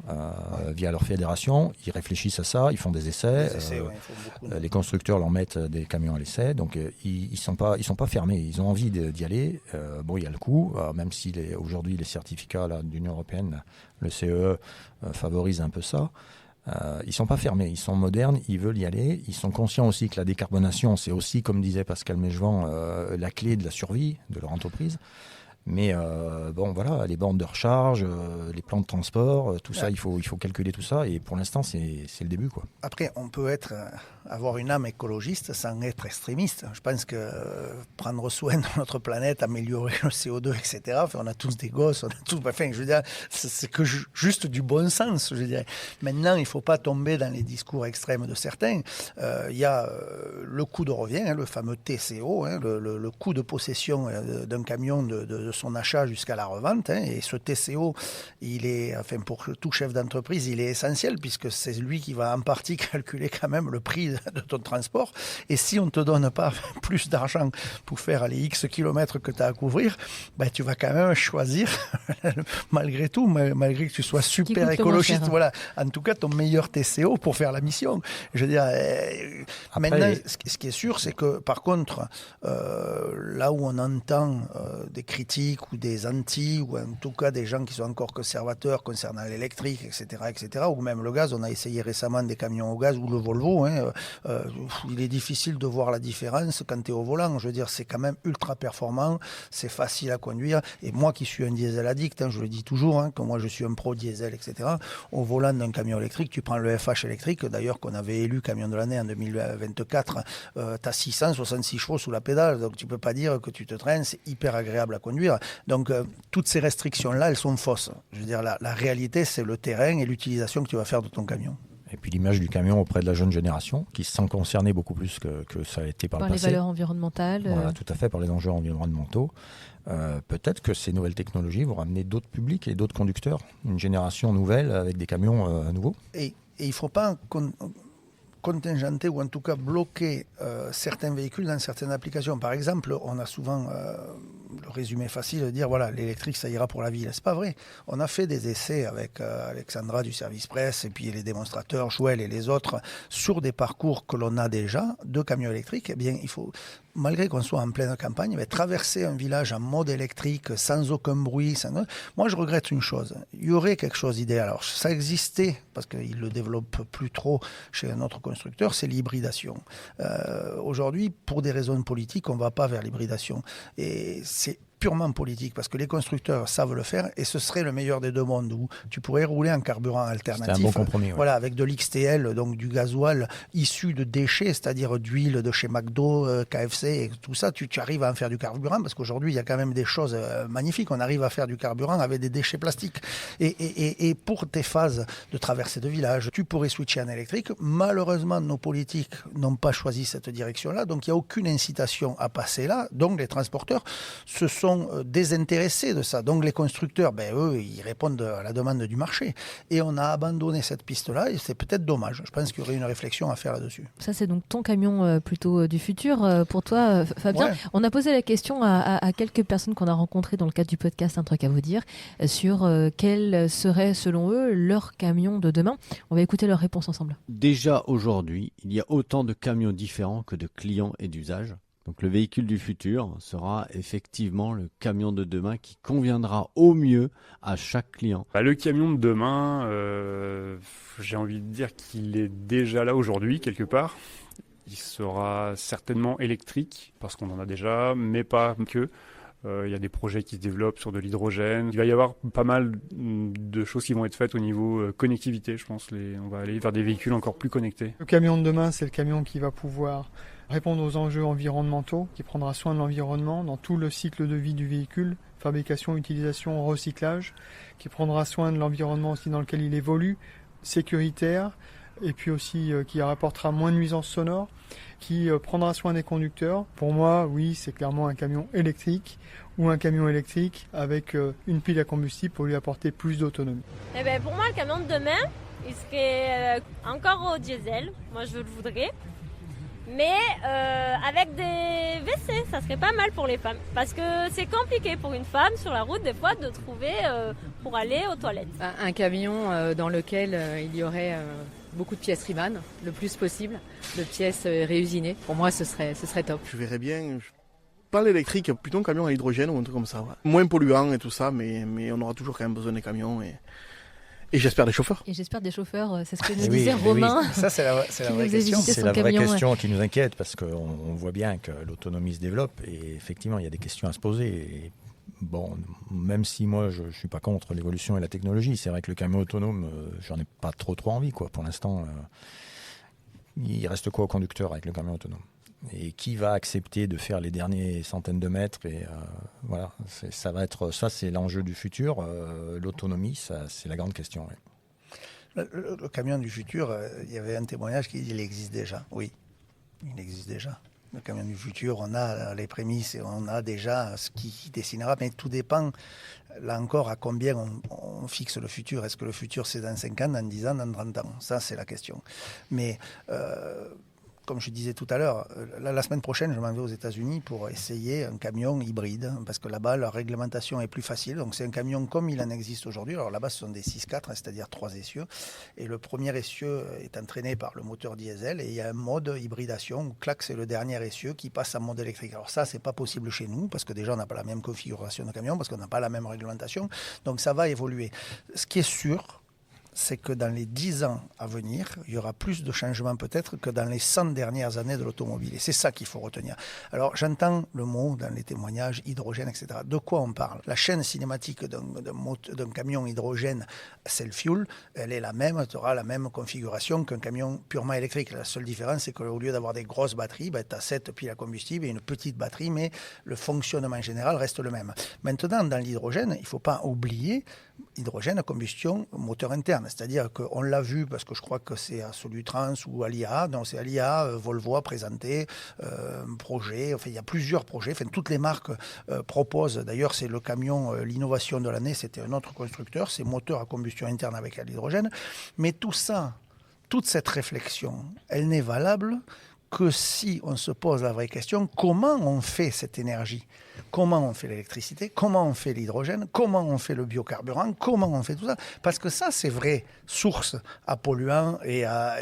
via leur fédération. Ils réfléchissent à ça, ils font des essais. Les constructeurs leur mettent des camions à l'essai. Donc, ils sont pas fermés. Ils ont envie d'y aller. Bon, il y a le coût, même si aujourd'hui, les certificats là, de l'Union européenne, le CEE, favorisent un peu ça. Ils sont pas fermés, ils sont modernes, ils veulent y aller. Ils sont conscients aussi que la décarbonation, c'est aussi, comme disait Pascal Mégevant, la clé de la survie de leur entreprise. Mais bon, voilà, les bornes de recharge, les plans de transport, tout ça, il faut calculer tout ça. Et pour l'instant, c'est le début, quoi. Après, on peut avoir une âme écologiste sans être extrémiste. Je pense que prendre soin de notre planète, améliorer le CO2, etc., enfin, on a tous des gosses, on a tous... Enfin, je veux dire, c'est que juste du bon sens, je dirais. Maintenant, il ne faut pas tomber dans les discours extrêmes de certains. Il y a le coût de revient, le fameux TCO, le coût de possession d'un camion de son achat jusqu'à la revente. Et ce TCO, il est, enfin, pour tout chef d'entreprise, il est essentiel puisque c'est lui qui va en partie calculer quand même le prix de ton transport. Et si on ne te donne pas plus d'argent pour faire les X kilomètres que tu as à couvrir, ben, tu vas quand même choisir, malgré tout, malgré que tu sois super écologiste, voilà, en tout cas ton meilleur TCO pour faire la mission. Je veux dire, après, maintenant, ce qui est sûr, c'est que par contre, là où on entend des critiques ou des anti, ou en tout cas des gens qui sont encore conservateurs concernant l'électrique, etc., ou même le gaz, on a essayé récemment des camions au gaz ou le Volvo, il est difficile de voir la différence quand tu es au volant. Je veux dire, c'est quand même ultra performant, c'est facile à conduire. Et moi qui suis un diesel addict, je le dis toujours, que moi je suis un pro diesel, etc., au volant d'un camion électrique, tu prends le FH électrique, d'ailleurs qu'on avait élu camion de l'année en 2024, tu as 666 chevaux sous la pédale, donc tu peux pas dire que tu te traînes, c'est hyper agréable à conduire. Donc toutes ces restrictions-là, elles sont fausses. Je veux dire, la réalité, c'est le terrain et l'utilisation que tu vas faire de ton camion. Et puis l'image du camion auprès de la jeune génération, qui se sent concernée beaucoup plus que ça a été par le passé. Par les valeurs environnementales. Voilà, tout à fait, par les enjeux environnementaux. Peut-être que ces nouvelles technologies vont ramener d'autres publics et d'autres conducteurs, une génération nouvelle avec des camions nouveaux. Et il ne faut pas contingenter ou en tout cas bloquer certains véhicules dans certaines applications. Par exemple, on a souvent le résumé facile de dire voilà, l'électrique ça ira pour la ville. C'est pas vrai. On a fait des essais avec Alexandra du service presse et puis les démonstrateurs, Joël et les autres sur des parcours que l'on a déjà de camions électriques. Eh bien, il faut, malgré qu'on soit en pleine campagne, traverser un village en mode électrique sans aucun bruit. Moi, je regrette une chose. Il y aurait quelque chose d'idéal. Alors, ça existait parce qu'il le développe plus trop chez notre constructeur, c'est l'hybridation. Aujourd'hui, pour des raisons politiques, on ne va pas vers l'hybridation. Et c'est purement politique, parce que les constructeurs savent le faire, et ce serait le meilleur des deux mondes, où tu pourrais rouler en carburant alternatif. C'est un bon compromis. Ouais. Voilà, avec de l'XTL, donc du gasoil issu de déchets, c'est-à-dire d'huile de chez McDo, KFC, et tout ça, tu arrives à en faire du carburant, parce qu'aujourd'hui, il y a quand même des choses magnifiques. On arrive à faire du carburant avec des déchets plastiques. Et pour tes phases de traversée de village, tu pourrais switcher en électrique. Malheureusement, nos politiques n'ont pas choisi cette direction-là, donc il n'y a aucune incitation à passer là. Donc les transporteurs se sont désintéressés de ça. Donc les constructeurs, eux, ils répondent à la demande du marché. Et on a abandonné cette piste-là et c'est peut-être dommage. Je pense qu'il y aurait une réflexion à faire là-dessus. Ça, c'est donc ton camion plutôt du futur pour toi, Fabien. Ouais. On a posé la question à quelques personnes qu'on a rencontrées dans le cadre du podcast Un truc à vous dire sur quel serait, selon eux, leur camion de demain. On va écouter leurs réponses ensemble. Déjà aujourd'hui, il y a autant de camions différents que de clients et d'usages. Donc le véhicule du futur sera effectivement le camion de demain qui conviendra au mieux à chaque client. Le camion de demain, j'ai envie de dire qu'il est déjà là aujourd'hui quelque part. Il sera certainement électrique parce qu'on en a déjà, mais pas que. Il y a des projets qui se développent sur de l'hydrogène. Il va y avoir pas mal de choses qui vont être faites au niveau connectivité, je pense. On va aller vers des véhicules encore plus connectés. Le camion de demain, c'est le camion qui va pouvoir répondre aux enjeux environnementaux, qui prendra soin de l'environnement dans tout le cycle de vie du véhicule, fabrication, utilisation, recyclage, qui prendra soin de l'environnement aussi dans lequel il évolue, sécuritaire, et puis aussi qui rapportera moins de nuisances sonores, qui prendra soin des conducteurs. Pour moi, oui, c'est clairement un camion électrique ou un camion électrique avec une pile à combustible pour lui apporter plus d'autonomie. Pour moi, le camion de demain, il serait encore au diesel. Moi, je le voudrais. Mais avec des WC, ça serait pas mal pour les femmes. Parce que c'est compliqué pour une femme sur la route des fois de trouver pour aller aux toilettes. Un camion dans lequel il y aurait beaucoup de pièces Riman, le plus possible, de pièces réusinées. Pour moi, ce serait top. Je verrais bien, pas l'électrique, plutôt un camion à hydrogène ou un truc comme ça. Ouais. Moins polluant et tout ça, mais on aura toujours quand même besoin des camions. Et j'espère des chauffeurs. Et j'espère des chauffeurs, c'est ce que nous Oui, disait Romain. oui. Ça, c'est la vraie question. C'est la vraie question qui nous inquiète parce qu'on voit bien que l'autonomie se développe et effectivement, il y a des questions à se poser. Et bon, même si moi, je ne suis pas contre l'évolution et la technologie, c'est vrai que le camion autonome, j'en ai pas trop envie, quoi. Pour l'instant, il reste quoi au conducteur avec le camion autonome ? Et qui va accepter de faire les derniers centaines de mètres et voilà, ça va être ça, c'est l'enjeu du futur. L'autonomie, ça, c'est la grande question. Ouais. Le camion du futur, il y avait un témoignage qui dit qu'il existe déjà. Oui, il existe déjà. Le camion du futur, on a les prémices et on a déjà ce qui dessinera, mais tout dépend, là encore, à combien on fixe le futur. Est-ce que le futur, c'est dans 5 ans, dans 10 ans, dans 30 ans ? Ça, c'est la question. Mais comme je disais tout à l'heure, la semaine prochaine, je m'en vais aux États-Unis pour essayer un camion hybride, parce que là-bas, la réglementation est plus facile. Donc, c'est un camion comme il en existe aujourd'hui. Alors là-bas, ce sont des 6-4, c'est-à-dire 3 essieux. Et le premier essieu est entraîné par le moteur diesel. Et il y a un mode hybridation où, clac, c'est le dernier essieu qui passe en mode électrique. Alors ça, c'est pas possible chez nous, parce que déjà, on n'a pas la même configuration de camion, parce qu'on n'a pas la même réglementation. Donc, ça va évoluer. Ce qui est sûr, c'est que dans les 10 ans à venir, il y aura plus de changements peut-être que dans les 100 dernières années de l'automobile. Et c'est ça qu'il faut retenir. Alors, j'entends le mot dans les témoignages, hydrogène, etc. De quoi on parle ? La chaîne cinématique d'un camion hydrogène self-fuel, elle est la même, tu auras la même configuration qu'un camion purement électrique. La seule différence, c'est qu'au lieu d'avoir des grosses batteries, tu as 7 piles à combustible et une petite batterie, mais le fonctionnement général reste le même. Maintenant, dans l'hydrogène, il ne faut pas oublier hydrogène à combustion moteur interne. C'est-à-dire qu'on l'a vu, parce que je crois que c'est à Solutrans ou à l'IA, donc c'est à l'IA, Volvo a présenté un projet, enfin il y a plusieurs projets, enfin toutes les marques proposent, d'ailleurs c'est le camion, l'innovation de l'année, c'était un autre constructeur, c'est moteur à combustion interne avec l'hydrogène, mais tout ça, toute cette réflexion, elle n'est valable que si on se pose la vraie question, comment on fait cette énergie ? Comment on fait l'électricité ? Comment on fait l'hydrogène ? Comment on fait le biocarburant ? Comment on fait tout ça ? Parce que ça, c'est vraie source à polluants et à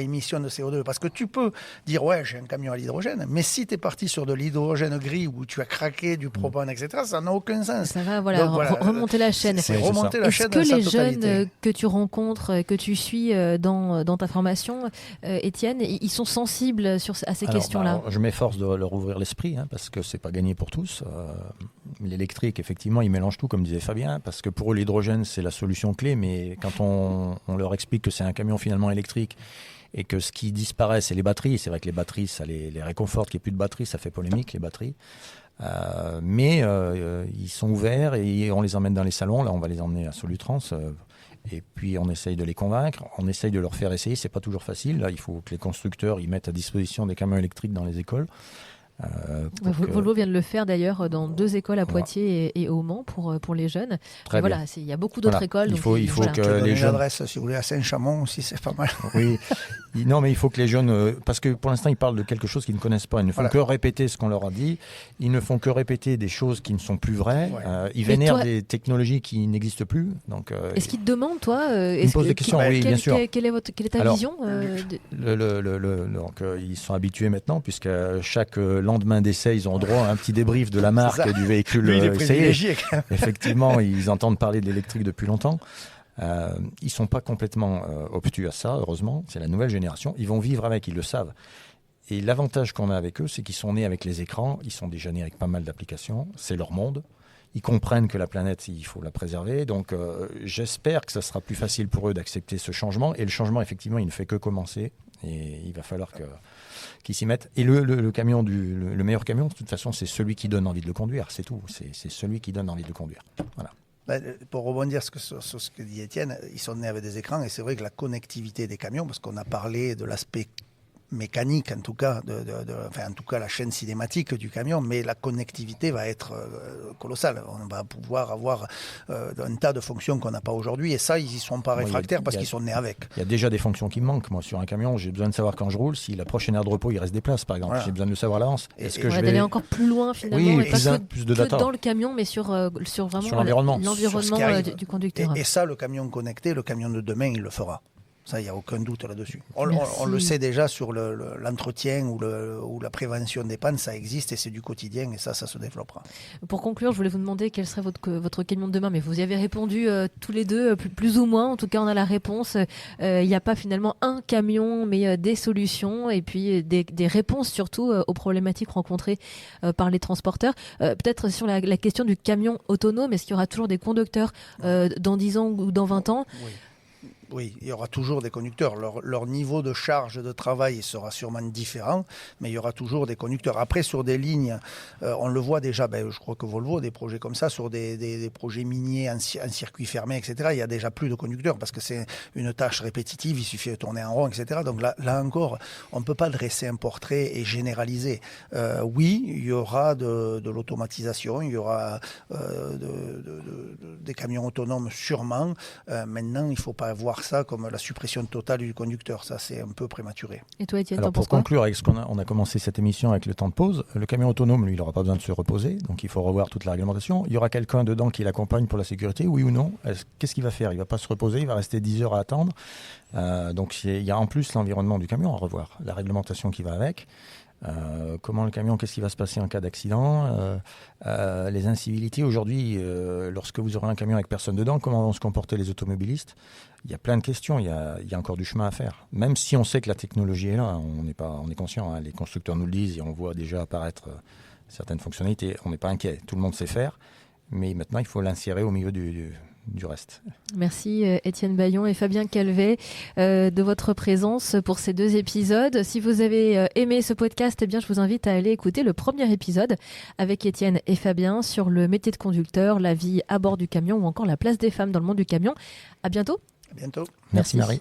émissions de CO2. Parce que tu peux dire, ouais, j'ai un camion à l'hydrogène, mais si tu es parti sur de l'hydrogène gris où tu as craqué du propane, etc., ça n'a aucun sens. Ça va, voilà, donc, remonter la chaîne. C'est remonter la chaîne dans sa totalité. Est-ce que les jeunes que tu rencontres, que tu suis dans ta formation, Étienne, ils sont sensibles à ces questions-là ? Je m'efforce de leur ouvrir l'esprit, parce que c'est pas gagné pour tous. L'électrique, effectivement, ils mélangent tout, comme disait Fabien, parce que pour eux, l'hydrogène, c'est la solution clé, mais quand on leur explique que c'est un camion finalement électrique et que ce qui disparaît, c'est les batteries, c'est vrai que les batteries, ça les réconforte, qu'il n'y ait plus de batteries, ça fait polémique, les batteries. Mais ils sont ouverts et on les emmène dans les salons. Là, on va les emmener à Solutrans. Et puis on essaye de les convaincre, on essaye de leur faire essayer. C'est pas toujours facile. Là, il faut que les constructeurs ils mettent à disposition des camions électriques dans les écoles. Volvo vient de le faire d'ailleurs dans 2 écoles à Poitiers et au Mans pour les jeunes. Voilà, il y a beaucoup d'autres écoles. Il faut que les jeunes. Adresse, si vous voulez, à Saint-Chamond aussi, c'est pas mal. Oui. Non, mais il faut que les jeunes, parce que pour l'instant ils parlent de quelque chose qu'ils ne connaissent pas. Ils ne font que répéter ce qu'on leur a dit. Ils ne font que répéter des choses qui ne sont plus vraies. Ils vénèrent des technologies qui n'existent plus. Donc, est-ce qu'ils te demandent, toi Ils me posent des questions, oui, bien sûr. Quelle est ta vision Donc, ils sont habitués maintenant, puisque chaque lendemain d'essai, ils ont droit à un petit débrief de la marque et du véhicule essayé. Effectivement, ils entendent parler de l'électrique depuis longtemps. Ils ne sont pas complètement obtus à ça, heureusement. C'est la nouvelle génération. Ils vont vivre avec, ils le savent. Et l'avantage qu'on a avec eux, c'est qu'ils sont nés avec les écrans. Ils sont déjà nés avec pas mal d'applications. C'est leur monde. Ils comprennent que la planète, il faut la préserver. Donc, j'espère que ça sera plus facile pour eux d'accepter ce changement. Et le changement, effectivement, il ne fait que commencer. Et il va falloir qu'ils s'y mettent. Et le camion le meilleur camion, de toute façon, c'est celui qui donne envie de le conduire. C'est tout. C'est celui qui donne envie de le conduire. Voilà. Pour rebondir sur ce que dit Étienne, ils sont nés avec des écrans et c'est vrai que la connectivité des camions, parce qu'on a parlé de l'aspect mécanique, en tout cas, en tout cas la chaîne cinématique du camion, mais la connectivité va être colossale. On va pouvoir avoir un tas de fonctions qu'on n'a pas aujourd'hui, et ça, ils y sont pas réfractaires parce qu'ils sont nés avec. Il y a déjà des fonctions qui me manquent. Moi, sur un camion, j'ai besoin de savoir quand je roule si la prochaine aire de repos, il reste des places, par exemple. Voilà. J'ai besoin de le savoir à l'avance. Est-ce que je vais d'aller encore plus loin finalement, et pas plus de data dans le camion, mais sur vraiment l'environnement du conducteur. Et ça, le camion connecté, le camion de demain, il le fera. Ça, il n'y a aucun doute là-dessus. On le sait déjà sur l'entretien ou la prévention des pannes, ça existe et c'est du quotidien et ça se développera. Pour conclure, je voulais vous demander quel serait votre camion de demain, mais vous y avez répondu tous les deux, plus ou moins. En tout cas, on a la réponse. Il n'y a pas finalement un camion, mais des solutions et puis des réponses surtout aux problématiques rencontrées par les transporteurs. Peut-être sur la question du camion autonome, est-ce qu'il y aura toujours des conducteurs dans 10 ans ou dans 20 ans ? Oui, il y aura toujours des conducteurs. Leur niveau de charge de travail sera sûrement différent, mais il y aura toujours des conducteurs. Après, sur des lignes, on le voit déjà, je crois que Volvo a des projets comme ça, sur des projets miniers en circuit fermé, etc. Il n'y a déjà plus de conducteurs parce que c'est une tâche répétitive, il suffit de tourner en rond, etc. Donc là encore, on ne peut pas dresser un portrait et généraliser. Oui, il y aura de l'automatisation, il y aura des camions autonomes sûrement. Maintenant, il ne faut pas voir ça comme la suppression totale du conducteur. Ça, c'est un peu prématuré. Et toi, Étienne, pour conclure avec on a commencé cette émission avec le temps de pause. Le camion autonome, lui, il n'aura pas besoin de se reposer, donc il faut revoir toute la réglementation. Il y aura quelqu'un dedans qui l'accompagne pour la sécurité, oui ou non? Qu'est-ce qu'il va faire? Il ne va pas se reposer, il va rester 10 heures à attendre. Donc il y a en plus l'environnement du camion à revoir, la réglementation qui va avec. Comment le camion, qu'est-ce qui va se passer en cas d'accident, les incivilités aujourd'hui, lorsque vous aurez un camion avec personne dedans, comment vont se comporter les automobilistes? Il y a plein de questions, il y a encore du chemin à faire. Même si on sait que la technologie est là, on est conscient, hein, les constructeurs nous le disent et on voit déjà apparaître certaines fonctionnalités, on n'est pas inquiet, tout le monde sait faire, mais maintenant il faut l'insérer au milieu du reste. Merci Étienne Baillon et Fabien Calvet de votre présence pour ces 2 épisodes. Si vous avez aimé ce podcast, eh bien, je vous invite à aller écouter le premier épisode avec Étienne et Fabien sur le métier de conducteur, la vie à bord du camion ou encore la place des femmes dans le monde du camion. À bientôt. À bientôt. Merci Marie.